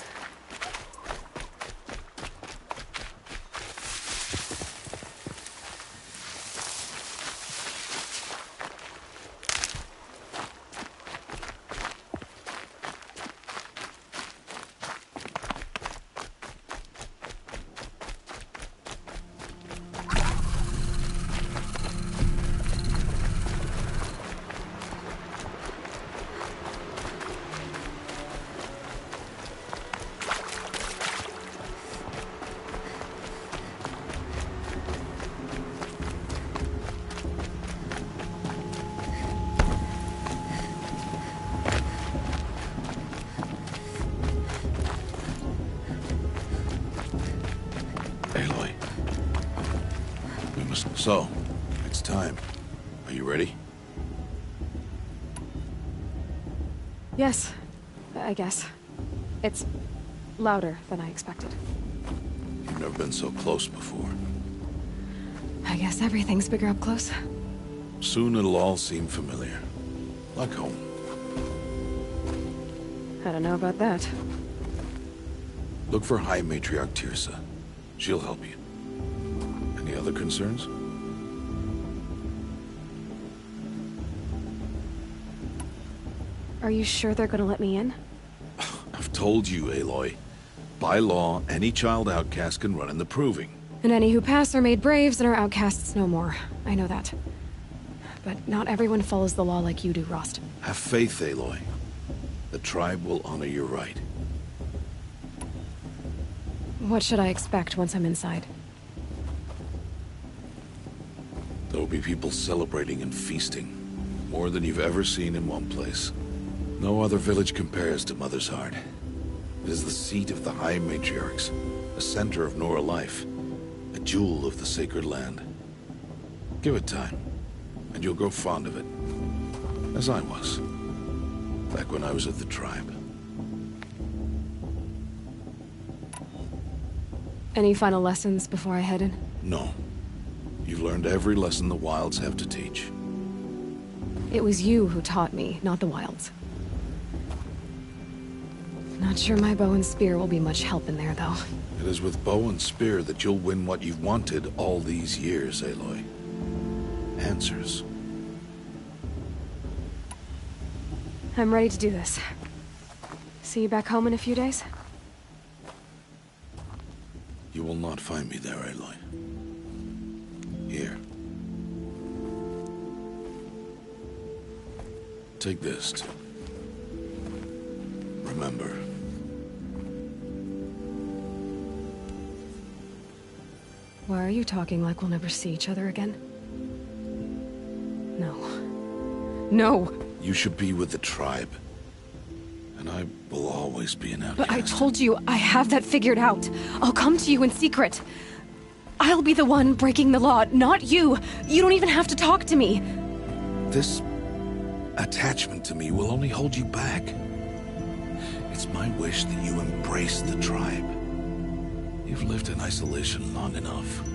Aloy. We must... So, it's time. Are you ready? Yes, I guess. It's louder than I expected. You've never been so close before. I guess everything's bigger up close. Soon it'll all seem familiar. Like home. I don't know about that. Look for High Matriarch Teersa. She'll help you. Any other concerns? Are you sure they're gonna let me in? I've told you, Aloy. By law, any child outcast can run in the Proving. And any who pass are made braves and are outcasts no more. I know that. But not everyone follows the law like you do, Rost. Have faith, Aloy. The tribe will honor your right. What should I expect once I'm inside? There will be people celebrating and feasting. More than you've ever seen in one place. No other village compares to Mother's Heart. It is the seat of the High Matriarchs, a center of Nora life, a jewel of the sacred land. Give it time, and you'll grow fond of it. As I was, back when I was of the tribe. Any final lessons before I head in? No. You've learned every lesson the Wilds have to teach. It was you who taught me, not the Wilds. Not sure my bow and spear will be much help in there, though. It is with bow and spear that you'll win what you've wanted all these years, Aloy. Answers. I'm ready to do this. See you back home in a few days? You will not find me there, Aloy. Here. Take this. Remember. Why are you talking like we'll never see each other again? No. No! You should be with the tribe. And I will always be an outcast. But I told you, I have that figured out. I'll come to you in secret. I'll be the one breaking the law, not you. You don't even have to talk to me. This attachment to me will only hold you back. It's my wish that you embrace the tribe. You've lived in isolation long enough.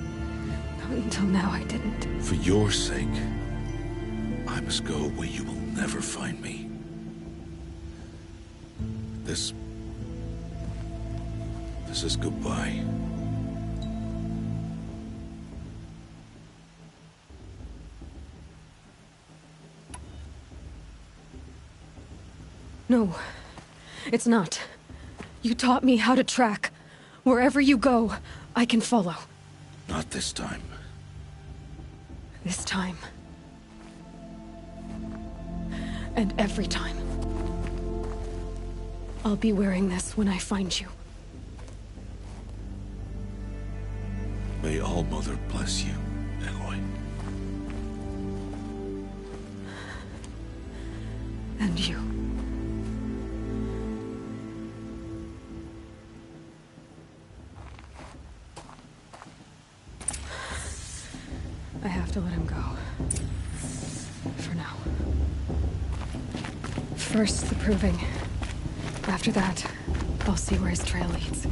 Until now, I didn't. For your sake, I must go where you will never find me. This is goodbye. No, it's not. You taught me how to track. Wherever you go, I can follow. Not this time. This time. And every time. I'll be wearing this when I find you. May All-Mother bless you, Aloy. And you. I have to let him go. For now. First, the proving. After that, I'll see where his trail leads.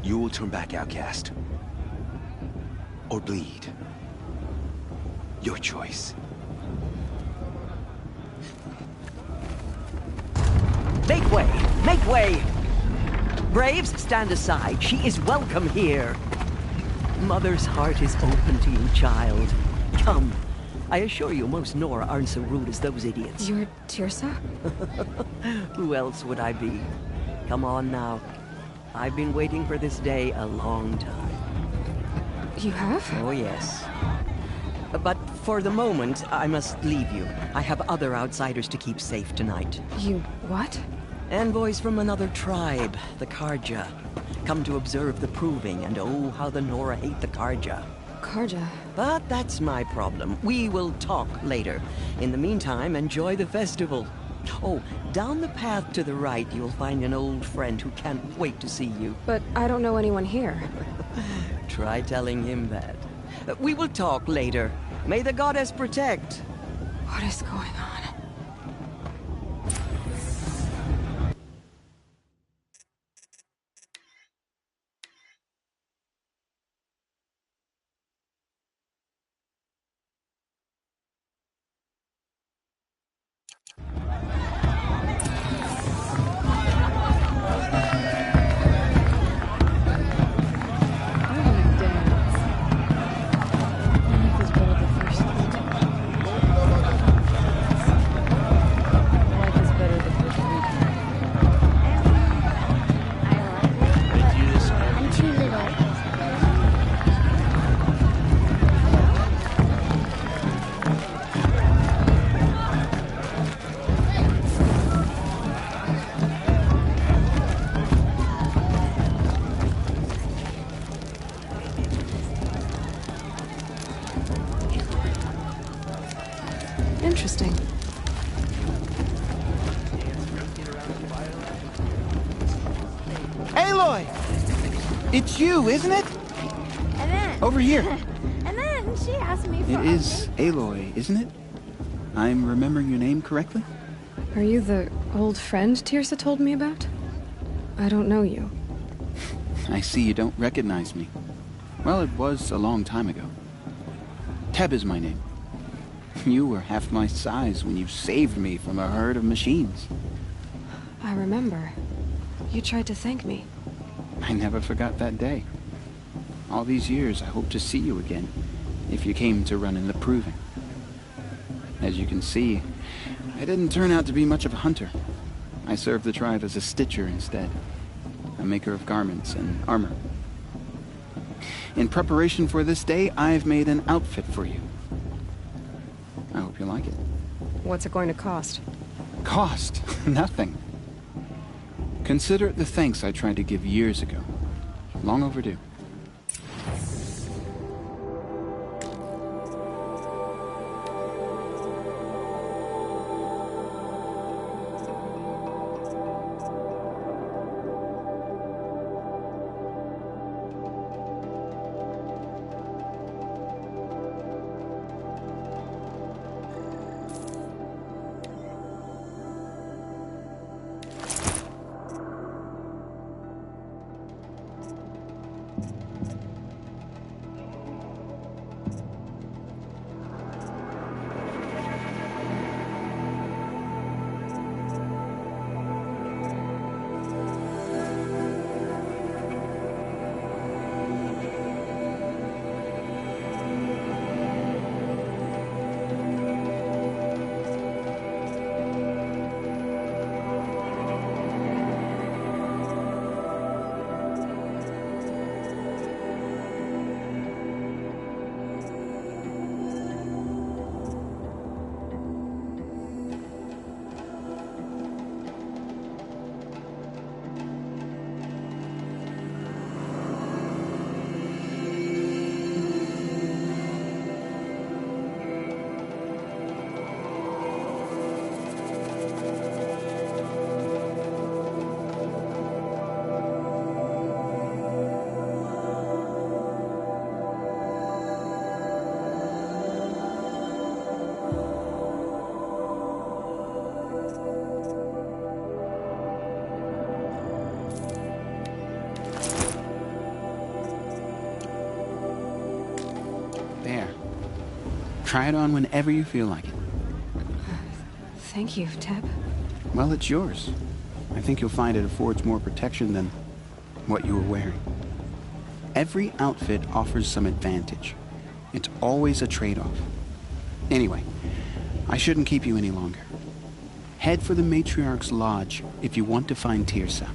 You will turn back, outcast. Or bleed. Your choice. Make way! Make way! Braves, stand aside. She is welcome here. Mother's heart is open to you, child. Come. I assure you, most Nora aren't so rude as those idiots. You're Teersa? Who else would I be? Come on now. I've been waiting for this day a long time. You have? Oh, yes. But for the moment, I must leave you. I have other outsiders to keep safe tonight. You what? Envoys from another tribe, the Carja. Come to observe the proving, and oh, how the Nora hate the Carja. Carja? But that's my problem. We will talk later. In the meantime, enjoy the festival. Oh, down the path to the right, you'll find an old friend who can't wait to see you. But I don't know anyone here. Try telling him that. We will talk later. May the goddess protect. What is going on? Interesting. Aloy! It's you, isn't it? And then... Over here. And then she asked me for... It is Aloy, isn't it? I'm remembering your name correctly? Are you the old friend Teersa told me about? I don't know you. I see you don't recognize me. Well, it was a long time ago. Teb is my name. You were half my size when you saved me from a herd of machines. I remember. You tried to thank me. I never forgot that day. All these years, I hope to see you again, if you came to run in the Proving. As you can see, I didn't turn out to be much of a hunter. I served the tribe as a stitcher instead, a maker of garments and armor. In preparation for this day, I've made an outfit for you. I hope you like it. What's it going to cost? Cost? Nothing. Consider it the thanks I tried to give years ago. Long overdue. Try it on whenever you feel like it. Thank you, Teb. Well, it's yours. I think you'll find it affords more protection than what you were wearing. Every outfit offers some advantage. It's always a trade-off. Anyway, I shouldn't keep you any longer. Head for the Matriarch's Lodge if you want to find Teersa.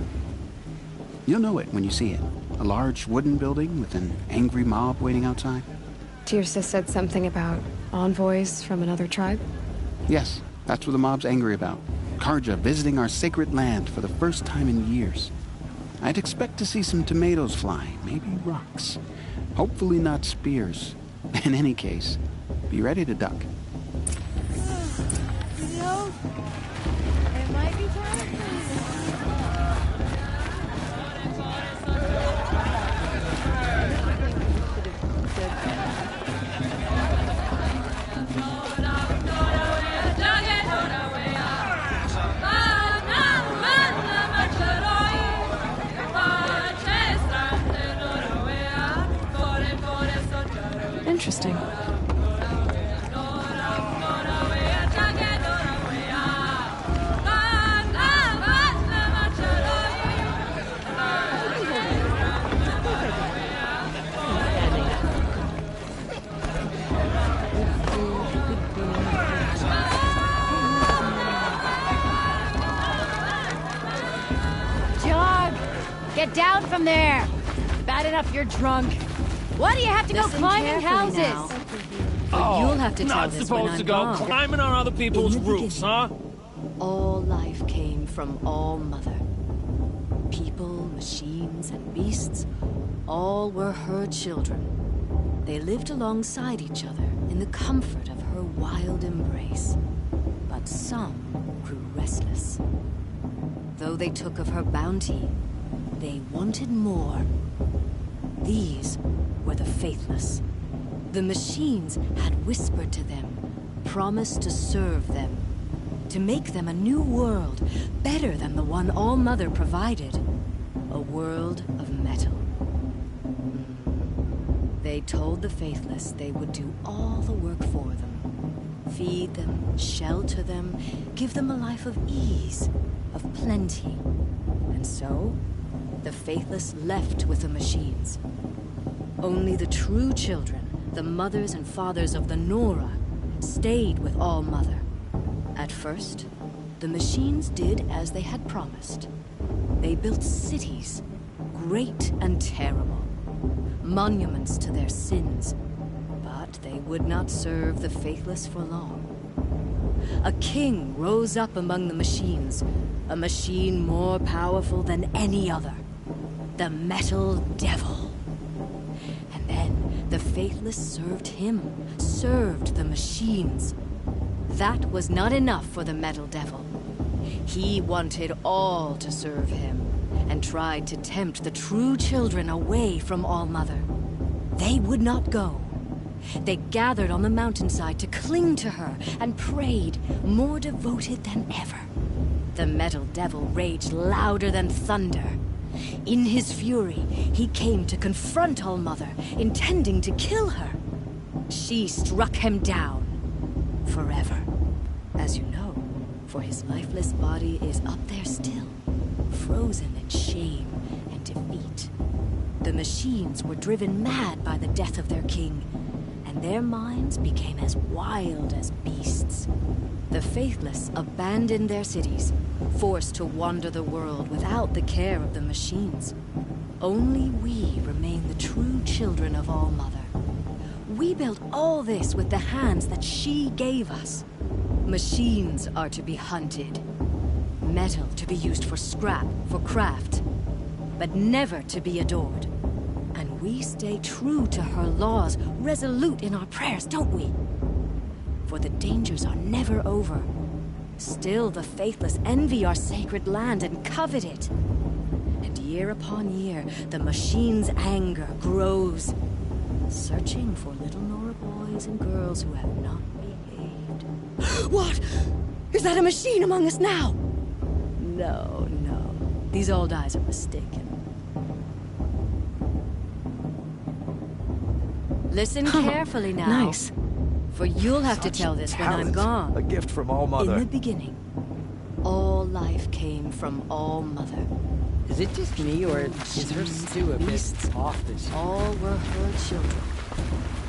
You'll know it when you see it. A large wooden building with an angry mob waiting outside. Teersa said something about envoys from another tribe? Yes, that's what the mob's angry about. Carja visiting our sacred land for the first time in years. I'd expect to see some tomatoes fly, maybe rocks. Hopefully not spears. In any case, be ready to duck. You know, it might be time. Interesting. Jog! Get down from there! Bad enough you're drunk. Why do you have to go climbing houses? You'll have to tell this when I'm not supposed to go gone. climbing on other people's roofs, huh? All life came from All Mother. People, machines, and beasts, all were her children. They lived alongside each other in the comfort of her wild embrace. But some grew restless. Though they took of her bounty, they wanted more. These were the faithless. The machines had whispered to them, promised to serve them, to make them a new world, better than the one All Mother provided. A world of metal. They told the faithless they would do all the work for them. Feed them, shelter them, give them a life of ease, of plenty. And so, the faithless left with the machines. Only the true children, the mothers and fathers of the Nora, stayed with All Mother. At first, the machines did as they had promised. They built cities, great and terrible, monuments to their sins, but they would not serve the faithless for long. A king rose up among the machines, a machine more powerful than any other, the Metal Devil. And then the faithless served him, served the machines. That was not enough for the Metal Devil. He wanted all to serve him, and tried to tempt the true children away from All Mother. They would not go. They gathered on the mountainside to cling to her and prayed, more devoted than ever. The Metal Devil raged louder than thunder. In his fury, he came to confront All Mother, intending to kill her. She struck him down. Forever. As you know, for his lifeless body is up there still, frozen in shame and defeat. The machines were driven mad by the death of their king, and their minds became as wild as beasts. The faithless abandoned their cities, forced to wander the world without the care of the machines. Only we remain the true children of All Mother. We built all this with the hands that she gave us. Machines are to be hunted. Metal to be used for scrap, for craft. But never to be adored. And we stay true to her laws, resolute in our prayers, don't we? For the dangers are never over. Still the faithless envy our sacred land and covet it. And year upon year, the machine's anger grows, searching for little Nora boys and girls who have not behaved. What? Is that a machine among us now? No, no. These old eyes are mistaken. Listen carefully now. Nice. For you'll have to tell this when I'm gone. A gift from All Mother. In the beginning, all life came from All Mother. Is it just me, or is her stew a bit off this year? All were her children.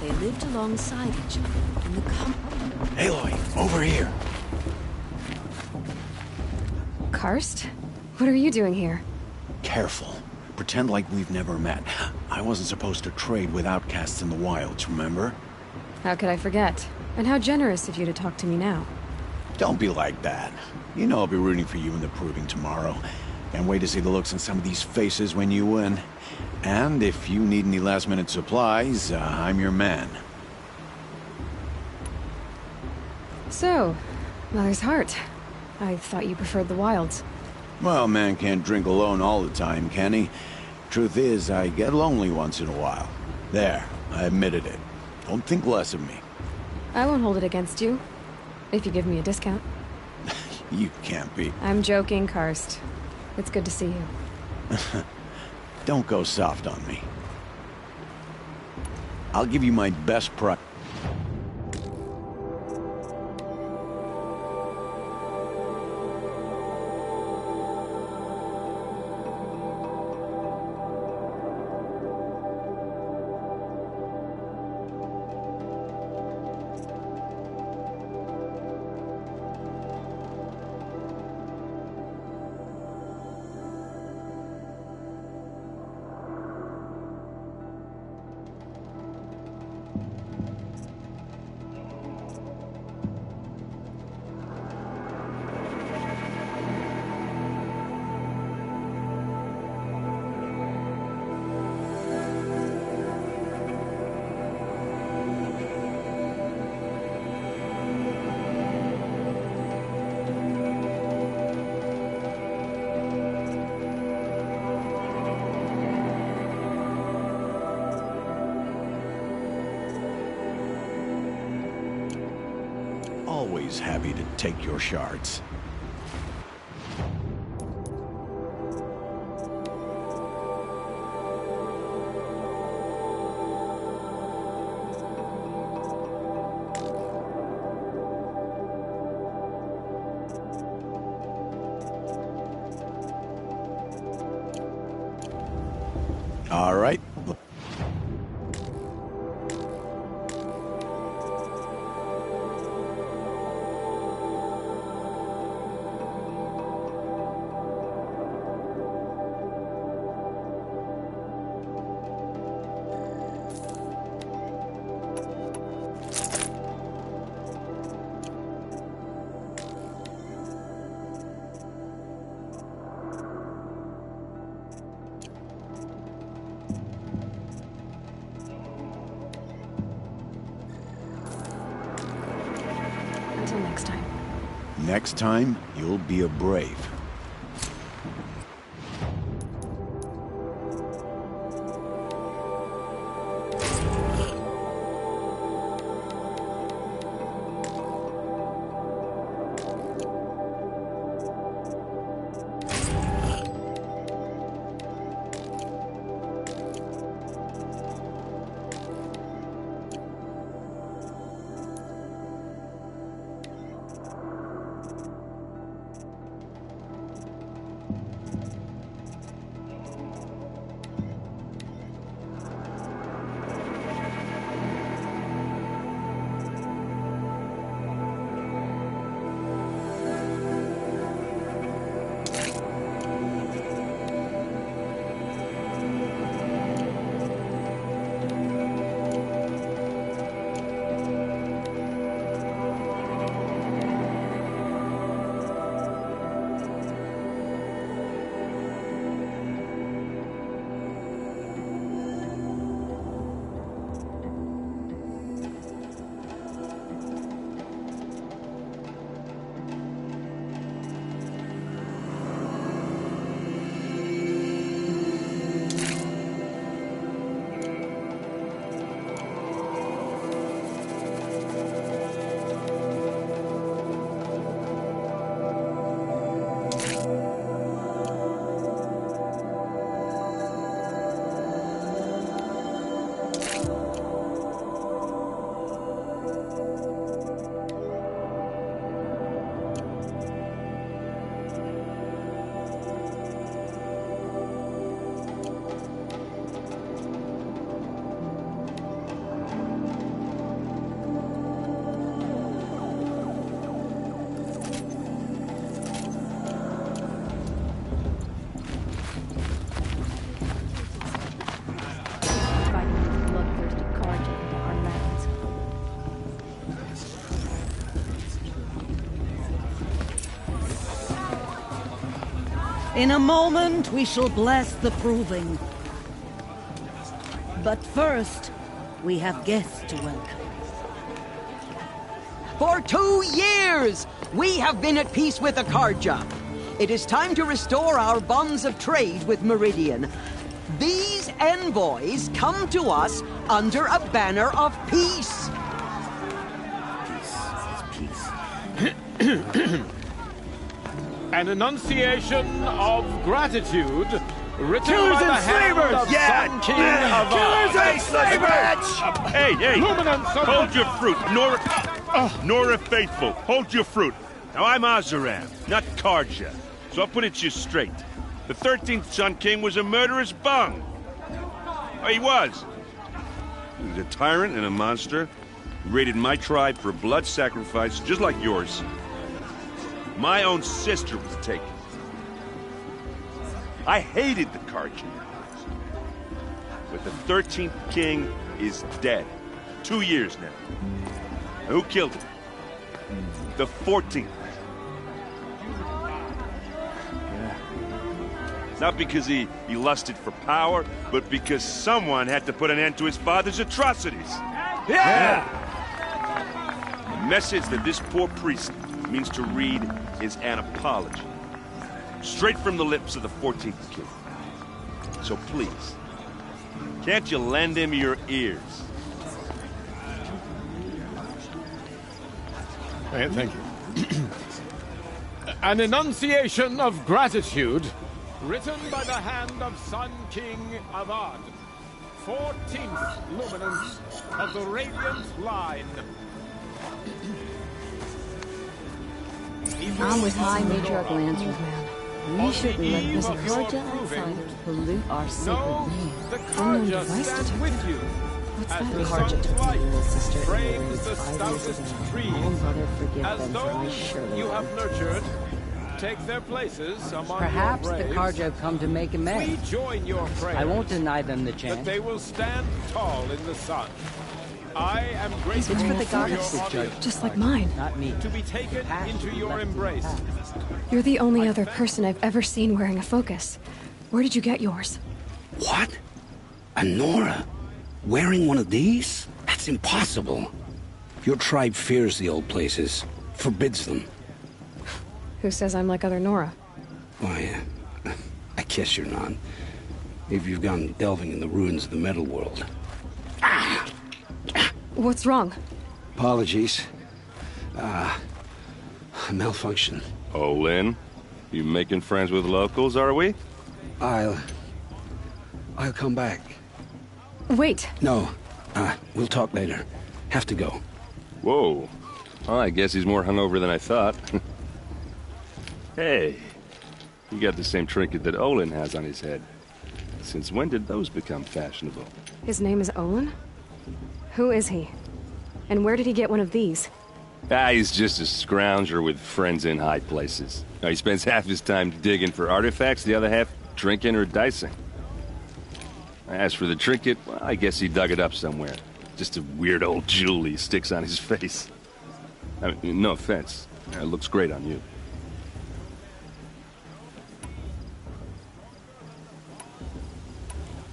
They lived alongside each other in the company. Aloy, over here. Karst? What are you doing here? Careful. Pretend like we've never met. I wasn't supposed to trade with outcasts in the wilds, remember? How could I forget? And how generous of you to talk to me now. Don't be like that. You know I'll be rooting for you in the proving tomorrow. Can't wait to see the looks on some of these faces when you win. And if you need any last-minute supplies, I'm your man. So, Mother's Heart. I thought you preferred the wilds. Well, man can't drink alone all the time, can he? Truth is, I get lonely once in a while. There, I admitted it. Don't think less of me. I won't hold it against you. If you give me a discount. You can't be. I'm joking, Karst. It's good to see you. Don't go soft on me. I'll give you my best price. Always happy to take your shards. All right. Until next time. Next time, you'll be a brave. In a moment, we shall bless the proving. But first, we have guests to welcome. For 2 years, we have been at peace with the Carja. It is time to restore our bonds of trade with Meridian. These envoys come to us under a banner of peace. An enunciation of gratitude written Killers by the and hand slavers! of Yeah! Sun King of Killers and slavers! Hey, Luminance of hold your fruit, Nora Faithful, hold your fruit. Now I'm Oseram, not Carja, so I'll put it to you straight. The 13th Sun King was a murderous bung. Oh, he was. He was a tyrant and a monster. He raided my tribe for a blood sacrifice, just like yours. My own sister was taken. I hated the Carja. But the 13th king is dead. 2 years now. Now, who killed him? The 14th. Not because he lusted for power, but because someone had to put an end to his father's atrocities. Yeah! The message that this poor priest means to read is an apology. Straight from the lips of the 14th king. So please, can't you lend him your ears? Thank you. An enunciation of gratitude written by the hand of Sun King Avad, 14th luminance of the Radiant Line. I'm with High Matriarch Lancers, man. We shouldn't let this Carja outsiders pollute our sacred land. Unknown device detected. What's that? Carja took my little sister frames the stoutest trees, all mother forgive as them, for I those surely you have won't. nurtured take their places among Perhaps your the braves. Carja have come to make We amends. join your prayers I won't deny them the that chance. they will stand tall in the sun. I am grateful It's for the your goddess, audience Just like mine. Not me. to be taken into your embrace. You're the only other person I've ever seen wearing a focus. Where did you get yours? What? A Nora? Wearing one of these? That's impossible. Your tribe fears the old places. forbids them. Who says I'm like other Nora? Why, I guess you're not. If you've gone delving in the ruins of the metal world. What's wrong? Apologies. Malfunction. Oh, Lynn? You making friends with locals, are we? I'll come back. Wait. No. We'll talk later. Have to go. Whoa. Well, I guess he's more hungover than I thought. Hey. You got the same trinket that Olin has on his head. Since when did those become fashionable? His name is Olin? Who is he? And where did he get one of these? He's just a scrounger with friends in high places. Now, he spends half his time digging for artifacts, the other half drinking or dicing. As for the trinket, well, I guess he dug it up somewhere. Just a weird old jewel he sticks on his face. I mean, no offense. It looks great on you.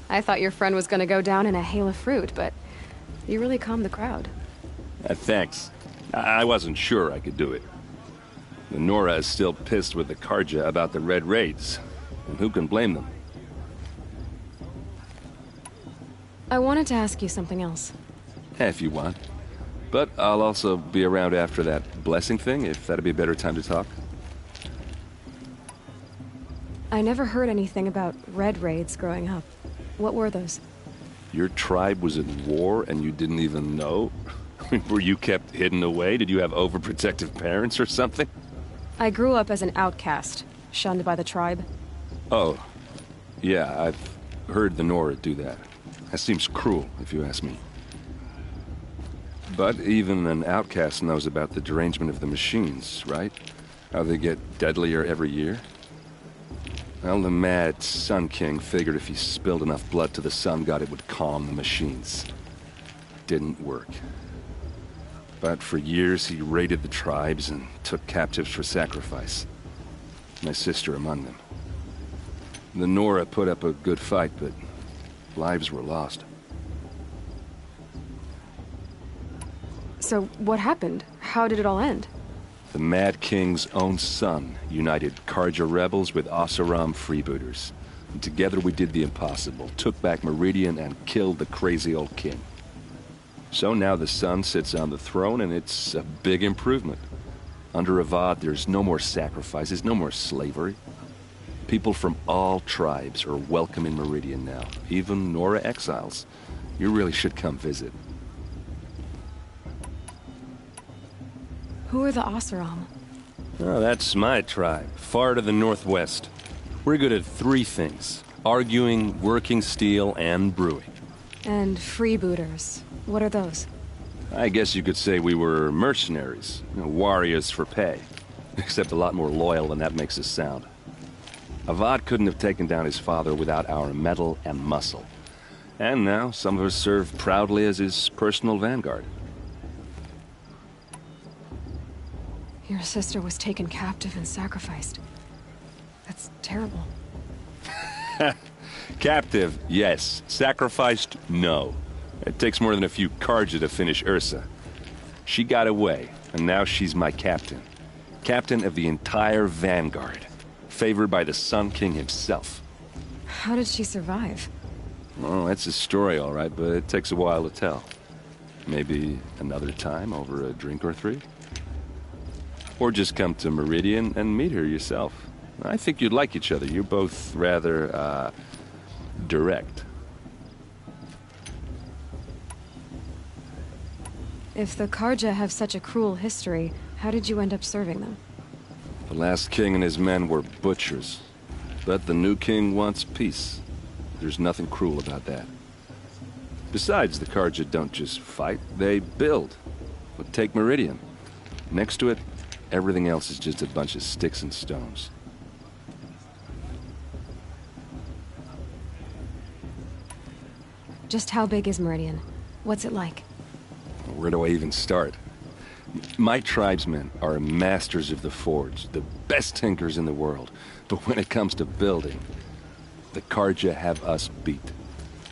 I thought your friend was gonna go down in a hail of fruit, but you really calmed the crowd. Thanks. I wasn't sure I could do it. The Nora is still pissed with the Carja about the Red Raids, and who can blame them? I wanted to ask you something else. If you want. But I'll also be around after that blessing thing, if that'd be a better time to talk. I never heard anything about Red Raids growing up. What were those? Your tribe was in war and you didn't even know? Were you kept hidden away? Did you have overprotective parents or something? I grew up as an outcast, shunned by the tribe. Oh, yeah, I've heard the Nora do that. That seems cruel, if you ask me. But even an outcast knows about the derangement of the machines, right? How they get deadlier every year? Well, the mad Sun King figured if he spilled enough blood to the Sun God, it would calm the machines. Didn't work. But for years, he raided the tribes and took captives for sacrifice. My sister among them. The Nora put up a good fight, but lives were lost. So, what happened? How did it all end? The Mad King's own son united Carja rebels with Oseram freebooters. And together we did the impossible, took back Meridian and killed the crazy old king. So now the son sits on the throne and it's a big improvement. Under Avad, there's no more sacrifices, no more slavery. People from all tribes are welcome in Meridian now, even Nora exiles. You really should come visit. Who are the Oseram? Oh, that's my tribe, far to the northwest. We're good at three things: arguing, working steel, and brewing. And freebooters. What are those? I guess you could say we were mercenaries, warriors for pay. Except a lot more loyal than that makes us sound. Avad couldn't have taken down his father without our metal and muscle. And now some of us serve proudly as his personal vanguard. Your sister was taken captive and sacrificed. That's terrible. Captive, yes. Sacrificed, no. It takes more than a few Carja to finish Ursa. She got away, and now she's my captain. Captain of the entire Vanguard. Favored by the Sun King himself. How did she survive? Oh, that's a story, all right, but it takes a while to tell. Maybe another time over a drink or three? Or just come to Meridian and meet her yourself. I think you'd like each other. You're both rather, direct. If the Carja have such a cruel history, how did you end up serving them? The last king and his men were butchers. But the new king wants peace. There's nothing cruel about that. Besides, the Carja don't just fight, they build. But take Meridian. Next to it, everything else is just a bunch of sticks and stones. Just how big is Meridian? What's it like? Where do I even start? My tribesmen are masters of the forge, the best tinkers in the world. But when it comes to building, the Carja have us beat.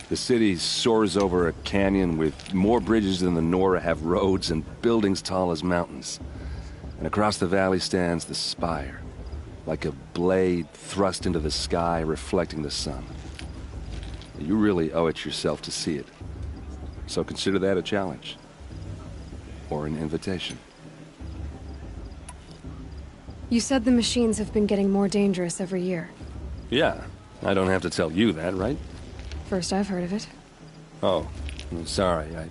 The city soars over a canyon with more bridges than the Nora have roads and buildings tall as mountains. And across the valley stands the spire, like a blade thrust into the sky, reflecting the sun. You really owe it yourself to see it. So consider that a challenge. Or an invitation. You said the machines have been getting more dangerous every year. Yeah, I don't have to tell you that, right? First I've heard of it. Oh, I'm sorry. I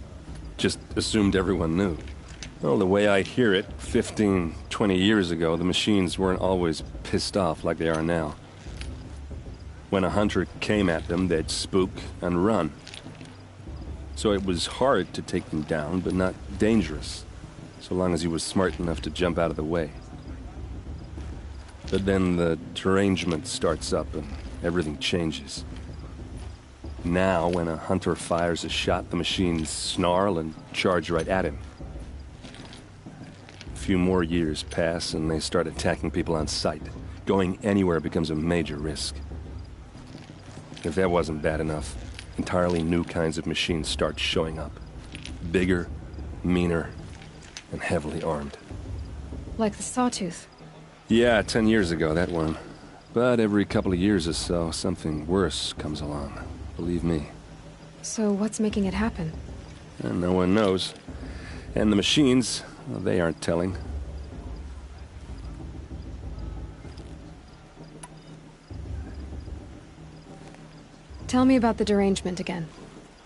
just assumed everyone knew. Well, the way I hear it, 15, 20 years ago, the machines weren't always pissed off like they are now. When a hunter came at them, they'd spook and run. So it was hard to take them down, but not dangerous, so long as he was smart enough to jump out of the way. But then the derangement starts up and everything changes. Now, when a hunter fires a shot, the machines snarl and charge right at him. A few more years pass and they start attacking people on sight. Going anywhere becomes a major risk. If that wasn't bad enough, entirely new kinds of machines start showing up. Bigger, meaner, and heavily armed. Like the Sawtooth. Yeah, 10 years ago, that one. But every couple of years or so, something worse comes along. Believe me. So what's making it happen? And no one knows. And the machines, well, they aren't telling. Tell me about the derangement again.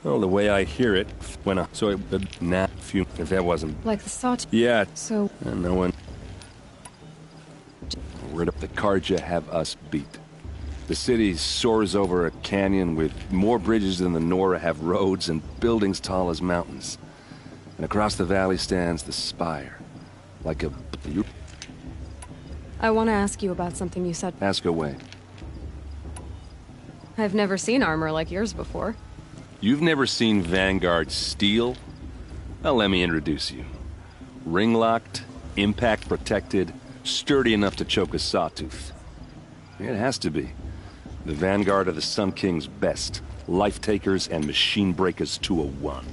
Well, the way I hear it, when a... So it... Nah, few... If that wasn't... Like the Sawtooth? Yeah. So... And no one... The Carja have us beat. The city soars over a canyon with more bridges than the Nora have roads and buildings tall as mountains. And across the valley stands the spire. Like a... I want to ask you about something you said. Ask away. I've never seen armor like yours before. You've never seen Vanguard steel? Well, let me introduce you. Ring-locked, impact-protected, sturdy enough to choke a sawtooth. It has to be. The Vanguard are the Sun King's best. Life-takers and machine breakers to a one.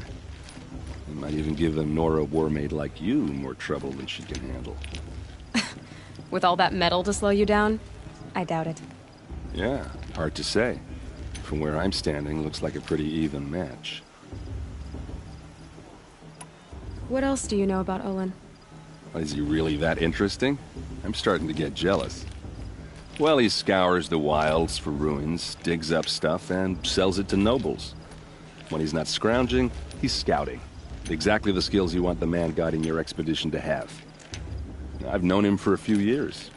You might even give a Nora warmaid like you more trouble than she can handle. With all that metal to slow you down? I doubt it. Yeah, hard to say. From where I'm standing, looks like a pretty even match. What else do you know about Olin? Is he really that interesting? I'm starting to get jealous. Well, he scours the wilds for ruins, digs up stuff, and sells it to nobles. When he's not scrounging, he's scouting. Exactly the skills you want the man guiding your expedition to have. I've known him for a few years.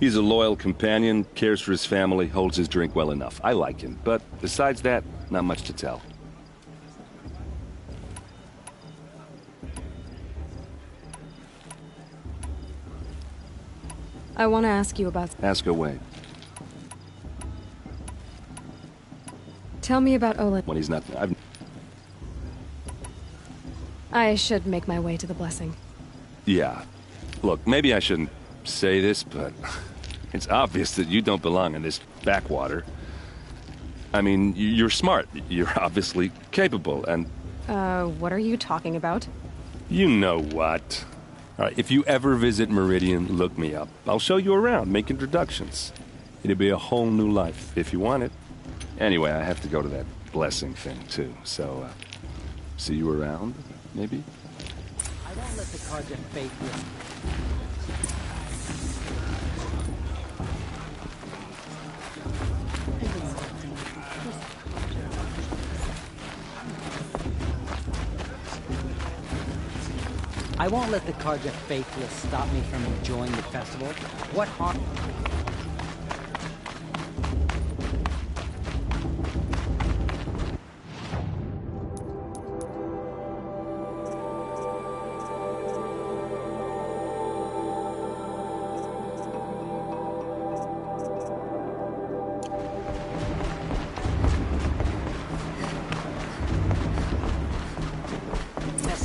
He's a loyal companion, cares for his family, holds his drink well enough. I like him, but besides that, not much to tell. I want to ask you about... Ask away. Tell me about Olin. When he's not... I should make my way to the blessing. Yeah. Look, maybe I shouldn't say this, but... It's obvious that you don't belong in this backwater. I mean, you're smart. You're obviously capable, and... what are you talking about? You know what. All right, if you ever visit Meridian, look me up. I'll show you around, make introductions. It'll be a whole new life, if you want it. Anyway, I have to go to that blessing thing, too. So, see you around, maybe? I won't let the Carja fate with... I won't let the Carja faithless stop me from enjoying the festival. What harm...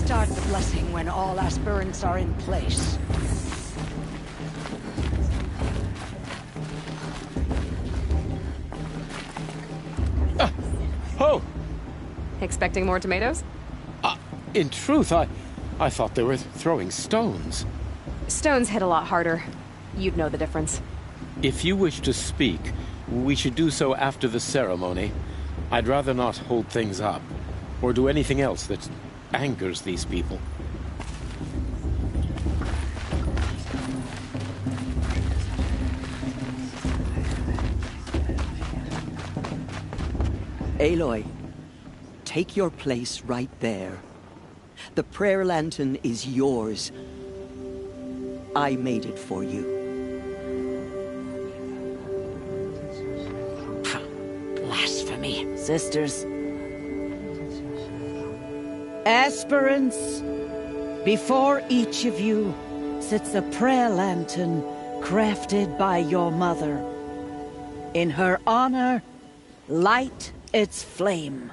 Start the blessing when all aspirants are in place. Oh! Expecting more tomatoes? In truth, I thought they were throwing stones. Stones hit a lot harder. You'd know the difference. If you wish to speak, we should do so after the ceremony. I'd rather not hold things up, or do anything else that angers these people. Aloy, take your place right there. The prayer lantern is yours. I made it for you. Blasphemy, sisters. Aspirants, before each of you sits a prayer lantern crafted by your mother. In her honor, light its flame.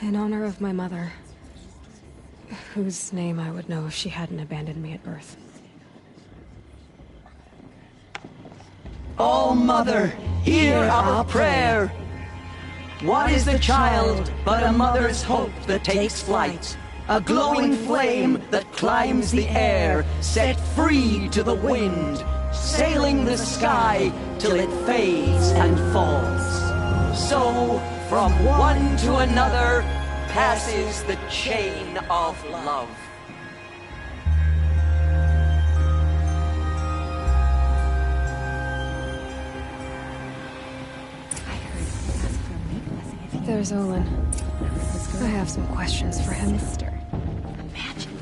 In honor of my mother, whose name I would know if she hadn't abandoned me at birth. Oh, Mother, hear our prayer. What is the child but a mother's hope that takes flight? A glowing flame that climbs the air, set free to the wind, sailing the sky till it fades and falls. So, from one to another, passes the chain of love. There's Olin. I have some questions for him. Imagine.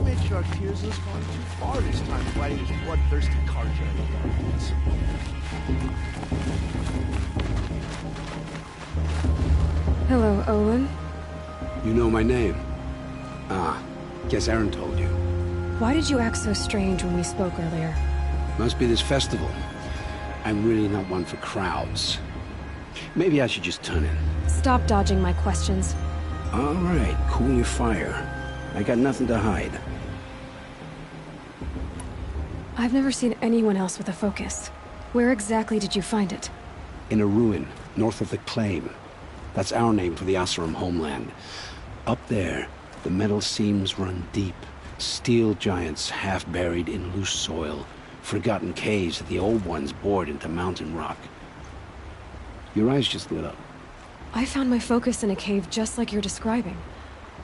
Matriarch Tears has gone too far this time, fighting his bloodthirsty Carja. Hello, Olin. You know my name? Ah, guess Aaron told you. Why did you act so strange when we spoke earlier? Must be this festival. I'm really not one for crowds. Maybe I should just turn in. Stop dodging my questions. All right, cool your fire. I got nothing to hide. I've never seen anyone else with a focus. Where exactly did you find it? In a ruin, north of the Claim. That's our name for the Oseram homeland. Up there, the metal seams run deep. Steel giants half buried in loose soil. Forgotten caves that the old ones bored into mountain rock. Your eyes just lit up. I found my focus in a cave just like you're describing.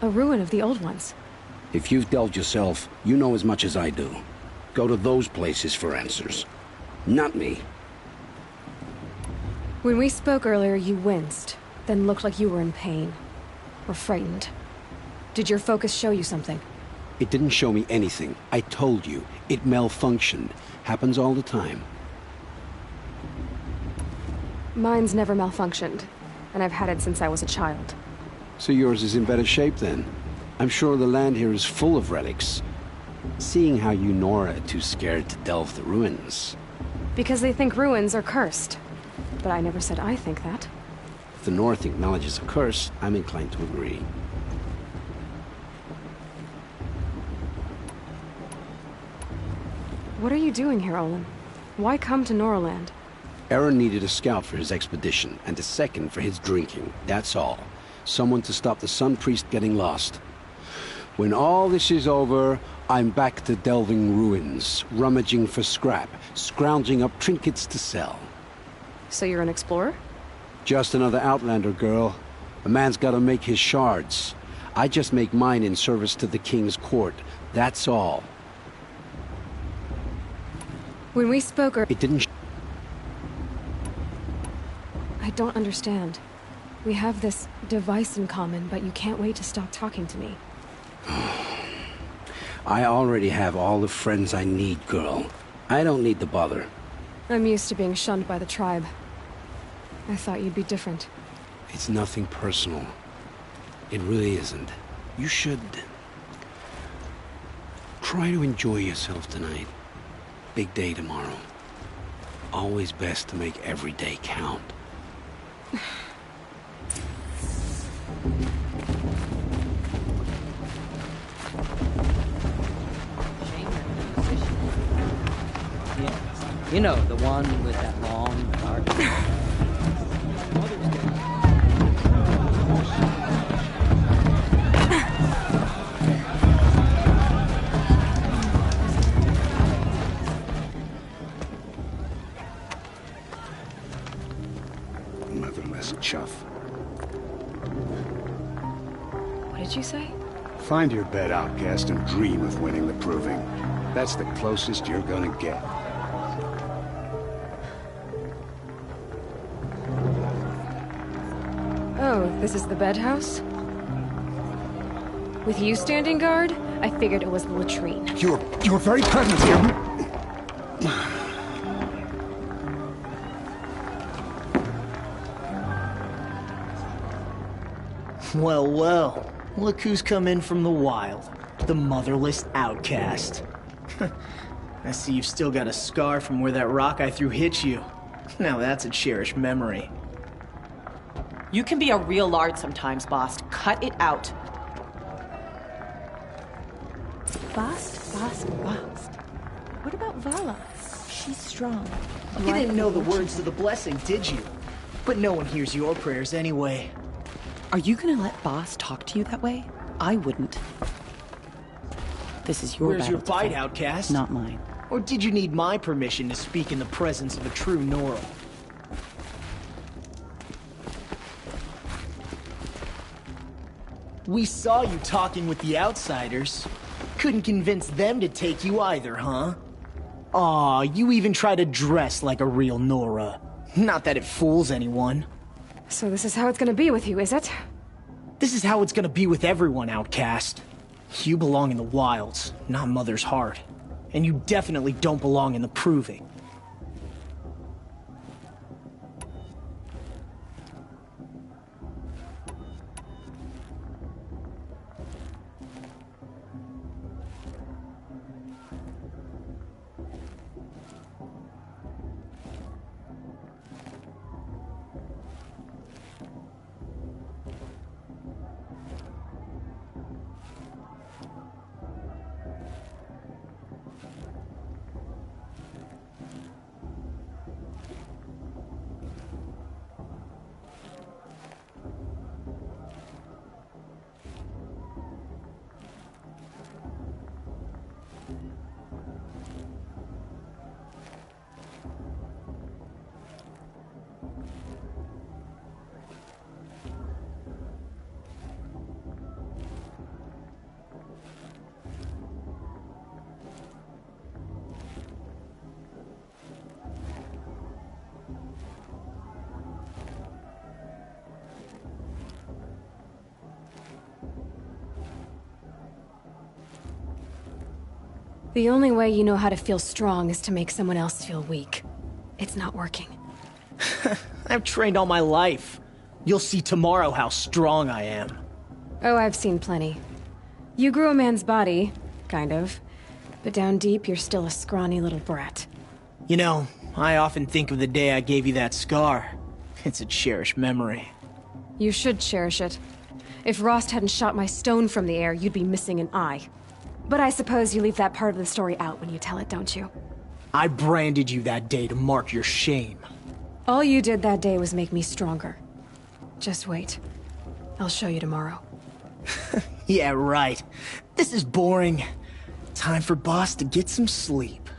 A ruin of the old ones. If you've delved yourself, you know as much as I do. Go to those places for answers. Not me. When we spoke earlier, you winced, then looked like you were in pain. Or frightened. Did your focus show you something? It didn't show me anything. I told you. It malfunctioned. Happens all the time. Mine's never malfunctioned, and I've had it since I was a child. So yours is in better shape then. I'm sure the land here is full of relics. Seeing how you Nora are too scared to delve the ruins. Because they think ruins are cursed. But I never said I think that. If the North acknowledges a curse, I'm inclined to agree. What are you doing here, Olin? Why come to Noraland? Aaron needed a scout for his expedition, and a second for his drinking. That's all. Someone to stop the Sun Priest getting lost. When all this is over, I'm back to delving ruins, rummaging for scrap, scrounging up trinkets to sell. So you're an explorer? Just another Outlander, girl. A man's gotta make his shards. I just make mine in service to the King's court. That's all. When we spoke It didn't I don't understand. We have this device in common, but you can't wait to stop talking to me. I already have all the friends I need, girl. I don't need the bother. I'm used to being shunned by the tribe. I thought you'd be different. It's nothing personal. It really isn't. You should try to enjoy yourself tonight. Big day tomorrow. Always best to make every day count. You know, the one with that long, dark hair. Motherless chuff. What did you say? Find your bed, outcast, and dream of winning the proving. That's the closest you're gonna get. Oh, this is the bed house? With you standing guard, I figured it was the latrine. Your very presence here. Well, well. Look who's come in from the wild. The motherless outcast. I see you've still got a scar from where that rock I threw hit you. Now that's a cherished memory. You can be a real lard sometimes, Bast. Cut it out. Bast. What about Vala? She's strong. You didn't know the words to the blessing, did you? But no one hears your prayers anyway. Are you gonna let Bast talk to you that way? I wouldn't. This is your Where's your battle to fight, fight, outcast? not mine. Or did you need my permission to speak in the presence of a true Nora? We saw you talking with the outsiders. Couldn't convince them to take you either, huh? Aw, you even try to dress like a real Nora. Not that it fools anyone. So this is how it's gonna be with you, is it? This is how it's gonna be with everyone, outcast. You belong in the wilds, not Mother's heart. And you definitely don't belong in the proving. The only way you know how to feel strong is to make someone else feel weak. It's not working. I've trained all my life. You'll see tomorrow how strong I am. Oh, I've seen plenty. You grew a man's body, kind of. But down deep, you're still a scrawny little brat. You know, I often think of the day I gave you that scar. It's a cherished memory. You should cherish it. If Rost hadn't shot my stone from the air, you'd be missing an eye. But I suppose you leave that part of the story out when you tell it, don't you? I branded you that day to mark your shame. All you did that day was make me stronger. Just wait. I'll show you tomorrow. Yeah, right. This is boring. Time for Boss to get some sleep.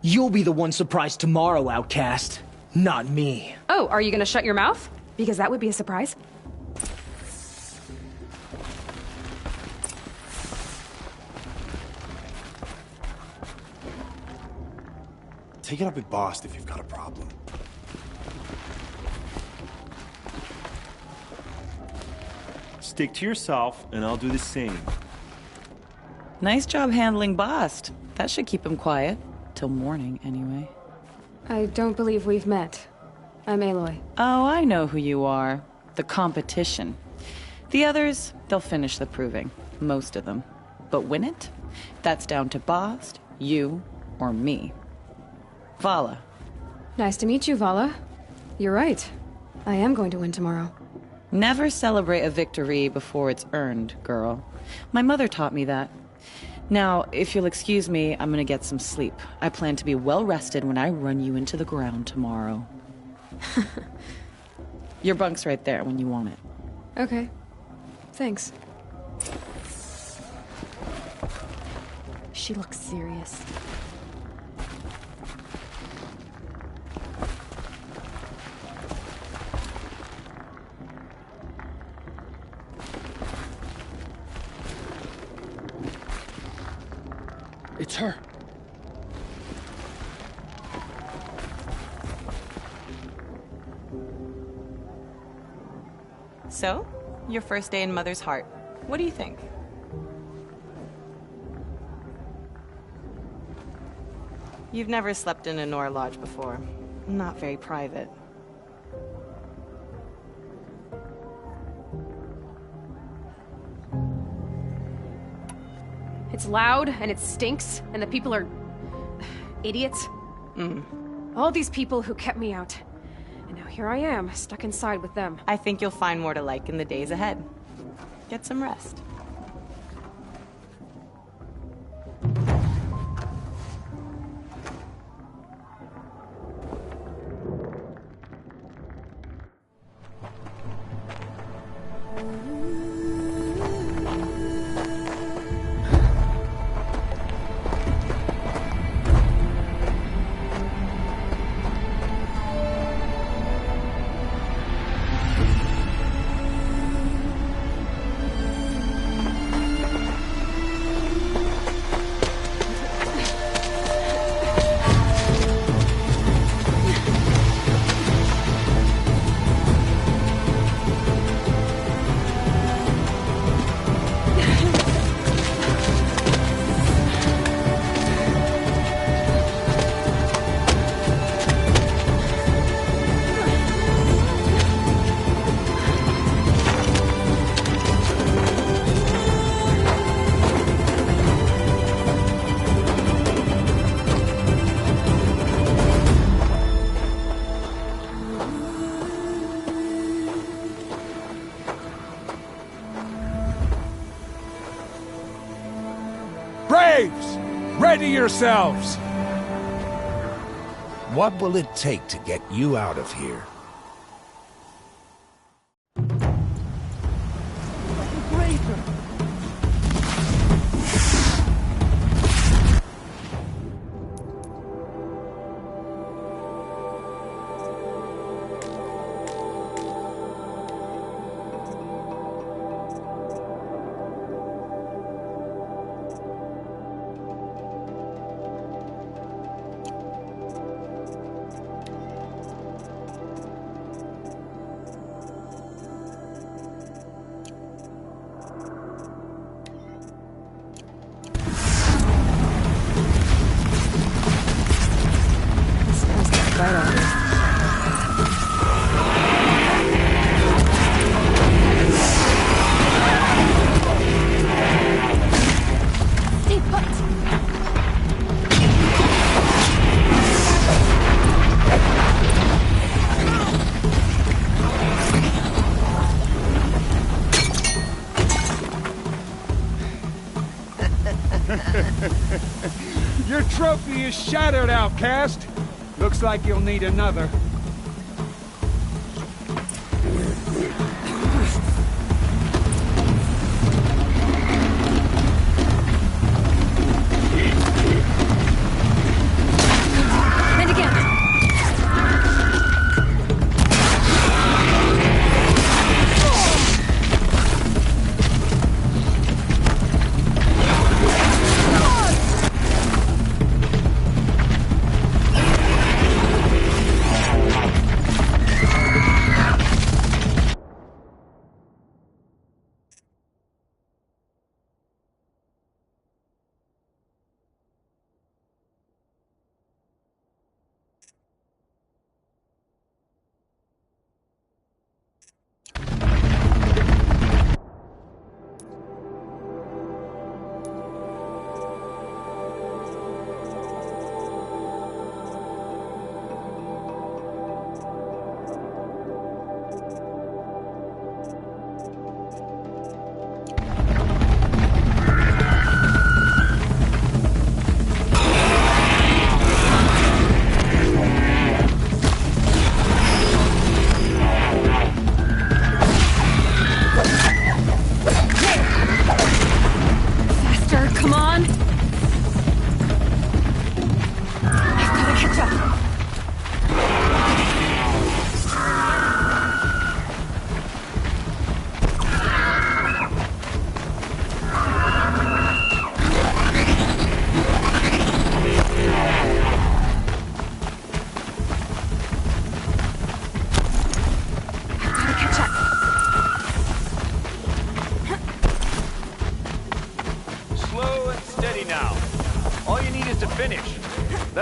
You'll be the one surprised tomorrow, outcast. Not me. Oh, are you gonna shut your mouth? Because that would be a surprise. Take it up with Bast if you've got a problem. Stick to yourself, and I'll do the same. Nice job handling Bast. That should keep him quiet. Till morning, anyway. I don't believe we've met. I'm Aloy. Oh, I know who you are. The competition. The others, they'll finish the proving. Most of them. But win it? That's down to Bast, you, or me. Vala. Nice to meet you, Vala. You're right. I am going to win tomorrow. Never celebrate a victory before it's earned, girl. My mother taught me that. Now, if you'll excuse me, I'm gonna get some sleep. I plan to be well rested when I run you into the ground tomorrow. Your bunk's right there when you want it. Okay. Thanks. She looks serious. It's her. So, your first day in Mother's Heart. What do you think? You've never slept in a Nora Lodge before. Not very private. It's loud, and it stinks, and the people are... idiots. All these people who kept me out. And now here I am, stuck inside with them. I think you'll find more to like in the days ahead. Get some rest. Braves! Ready yourselves! What will it take to get you out of here? Stay put! Your trophy is shattered, outcast. Looks like you'll need another. And again!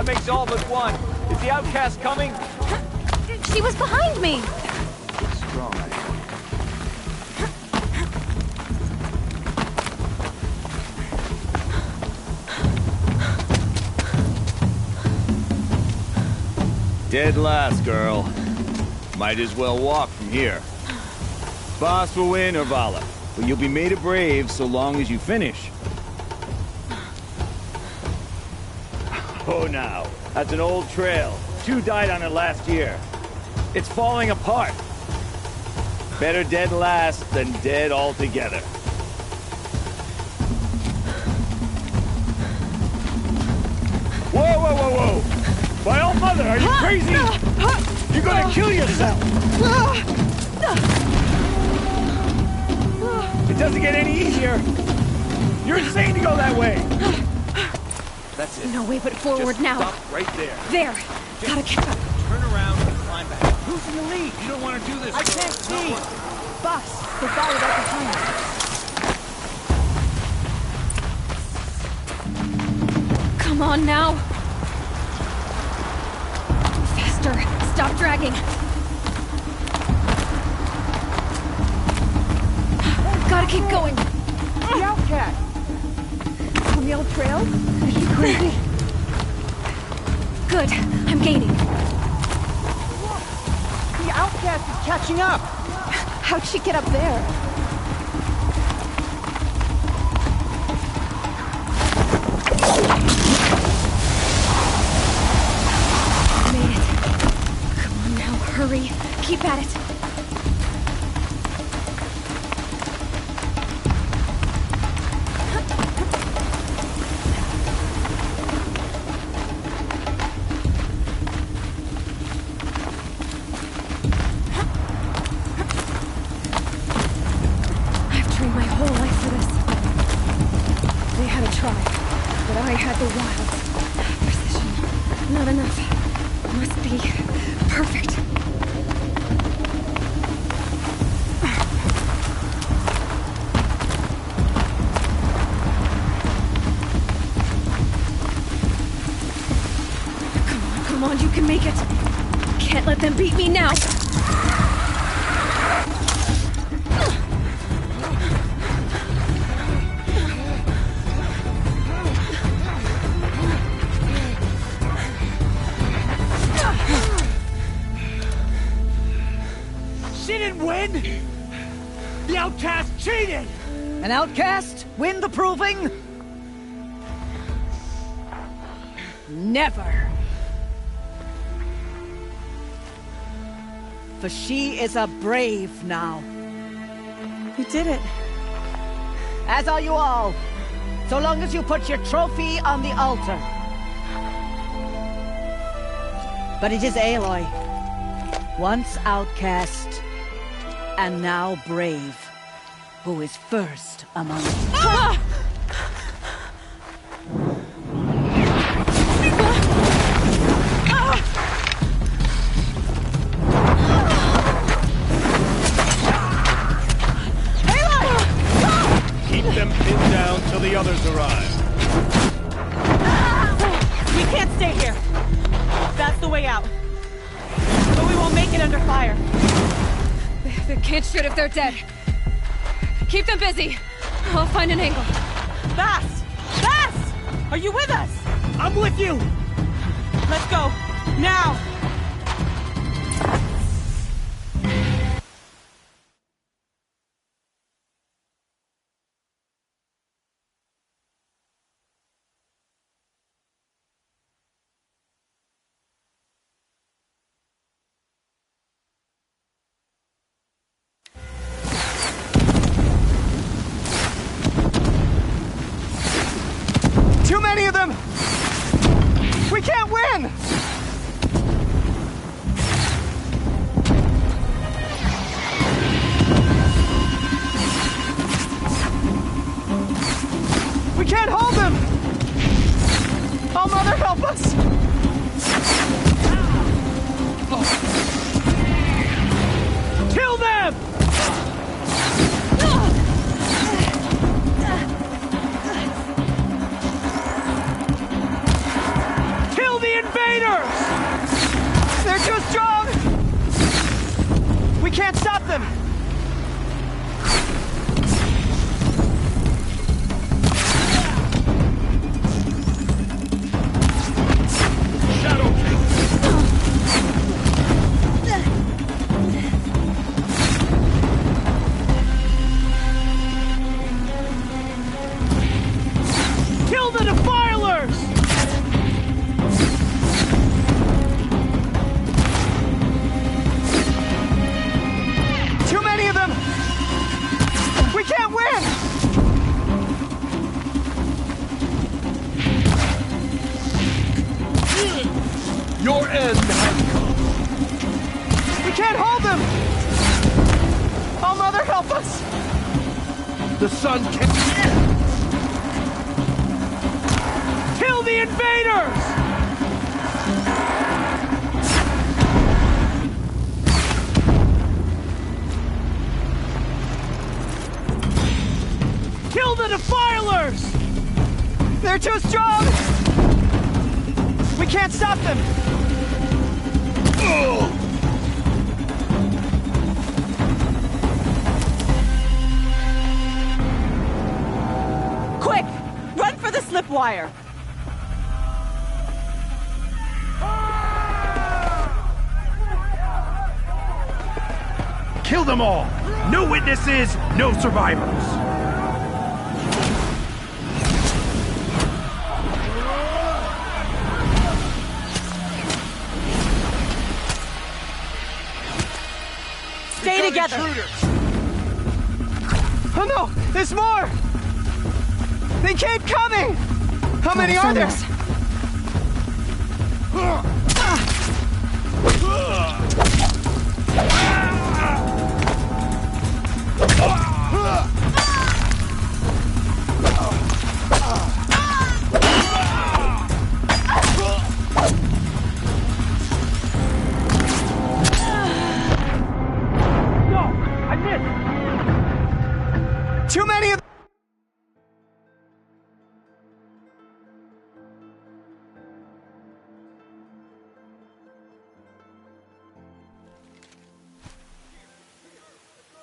That makes all but one. Is the outcast coming? She was behind me! It's strong. Dead last, girl. Might as well walk from here. Boss will win or Vala, but you'll be made a brave so long as you finish. Oh, now. That's an old trail. 2 died on it last year. It's falling apart. Better dead last than dead altogether. Whoa, whoa, whoa, whoa! By all mother, are you crazy? You're gonna kill yourself! It doesn't get any easier! You're insane to go that way! That's it. No way but forward Just now. Stop right there. There! Gotta catch up. Turn around and climb back. Who's in the lead? You don't want to do this. I can't see! Boss, they followed out behind us. Come on now! Faster! Stop dragging! Gotta keep going! The outcast! On the old trail? Is she crazy? Good. I'm gaining. The outcast is catching up! How'd she get up there? Made it. Come on now, hurry. Keep at it. Then beat me now! She didn't win! The outcast cheated! An outcast? Win the proving? Never! For she is a brave now. You did it. As are you all. So long as you put your trophy on the altar. But it is Aloy. Once outcast, and now brave, who is first among us. Ah! The others arrive. We can't stay here. That's the way out. But we won't make it under fire. They can't shoot if they're dead. Keep them busy. I'll find an angle. Bass! Bass! Are you with us? I'm with you! Let's go. Now! Too many of them! We can't win! can't stop them! Kill the Defilers! Too many of them! We can't win! Your end has come. We can't hold them! Oh, Mother, help us! The sun can't... Kill the invaders! Kill the Defilers! They're too strong! We can't stop them! Quick! Run for the slip wire! Kill them all! No witnesses, no survivors! Stay together! Oh no! There's more! They keep coming! How many are there? Too many of...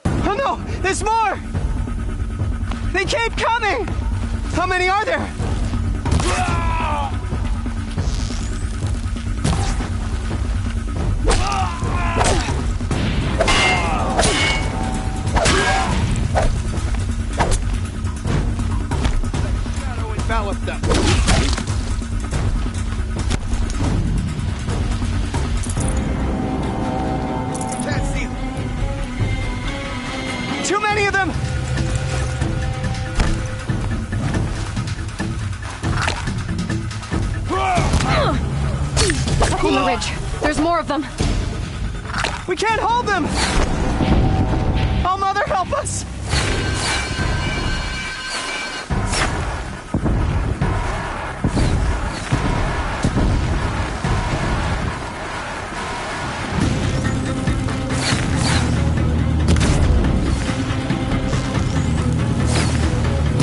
Oh no! There's more! They keep coming! How many are there? Envelop them. Can't see them. Too many of them! Akuma Ridge. There's more of them. We can't hold them! Oh, Mother, help us!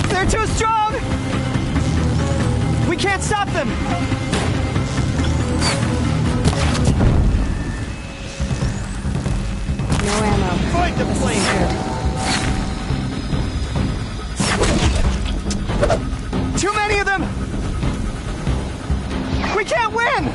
They're too strong! We can't stop them! No ammo. Fight the flame! Too many of them! We can't win!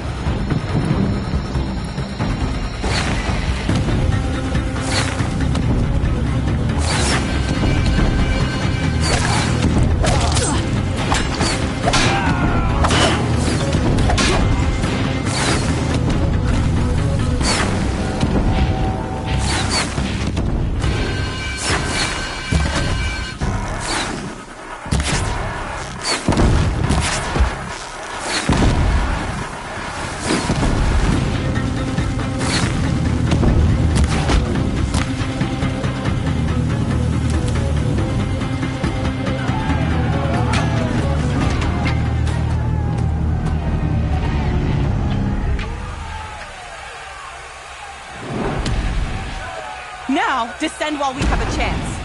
Now, descend while we have a chance.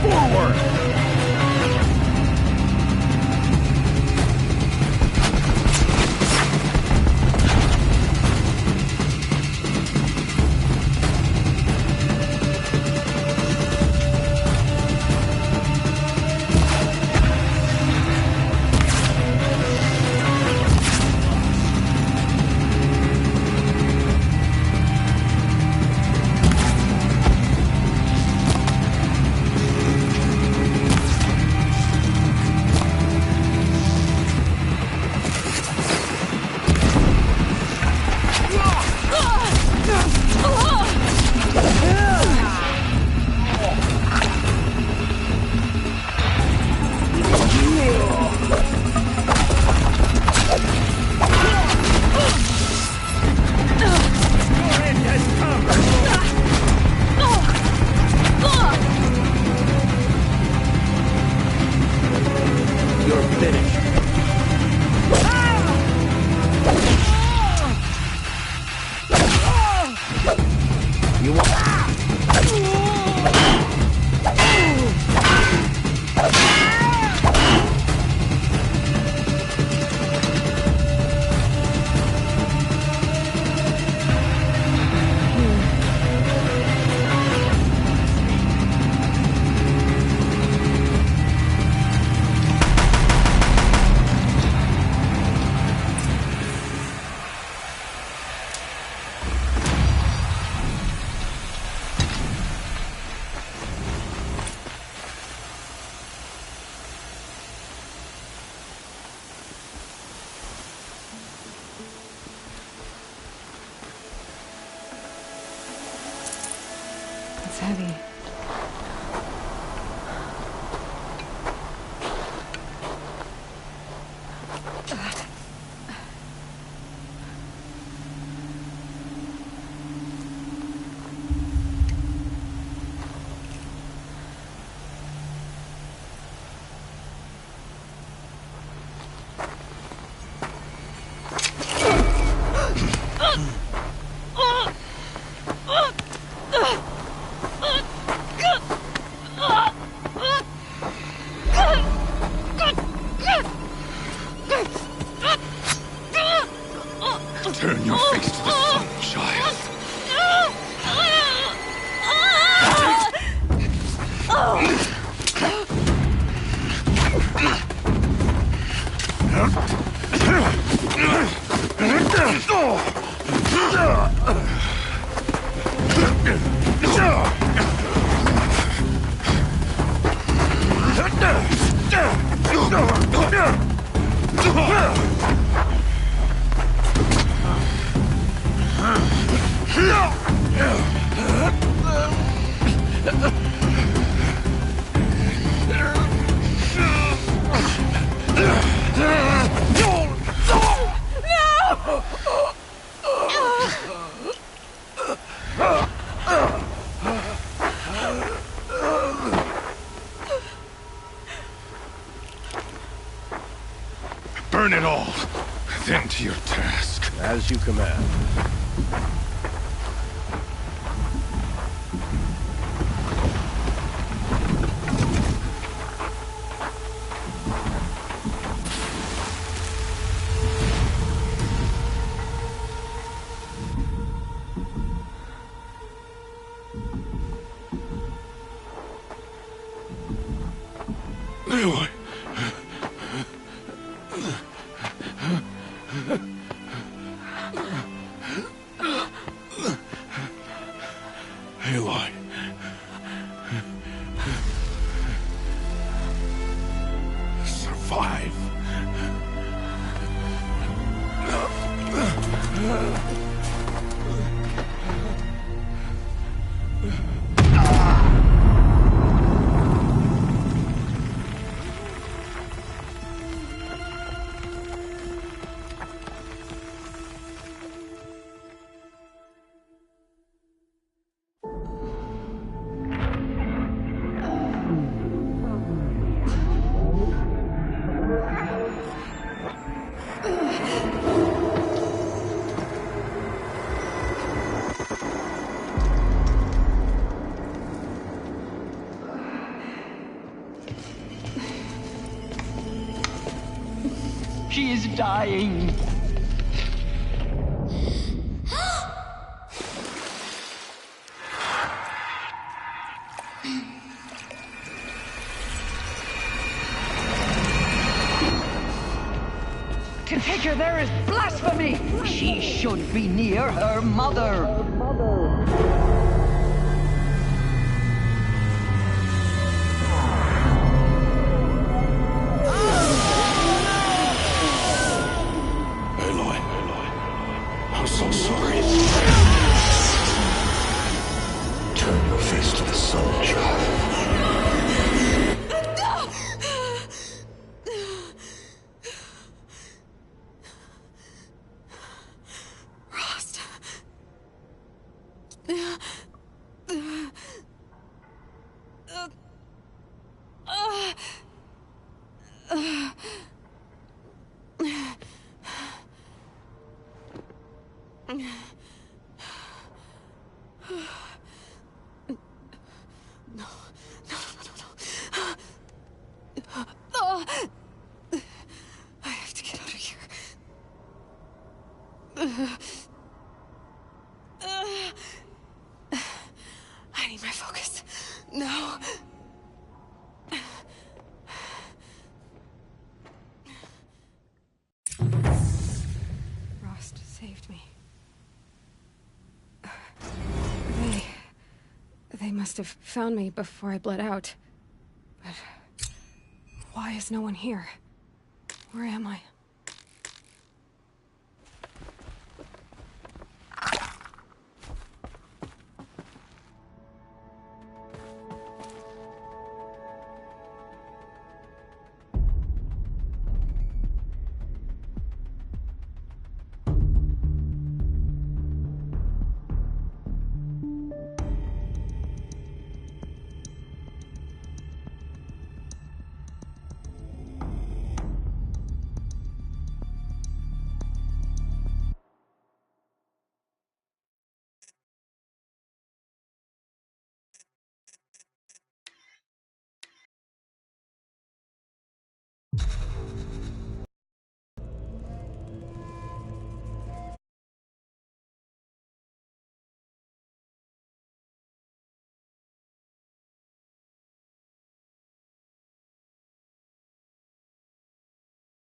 Forward! It's heavy. Turn your face to the sun, child. Burn it all, then to your task. As you command. Aloy. Aloy. Survive. She is dying. To take her there is blasphemy! She should be near her mother. Aloy, I'm so sorry. Turn your face to the sun, child. Rost. I have to get out of here. I need my focus. No. Rost saved me. They must have found me before I bled out. But why is no one here? Where am I?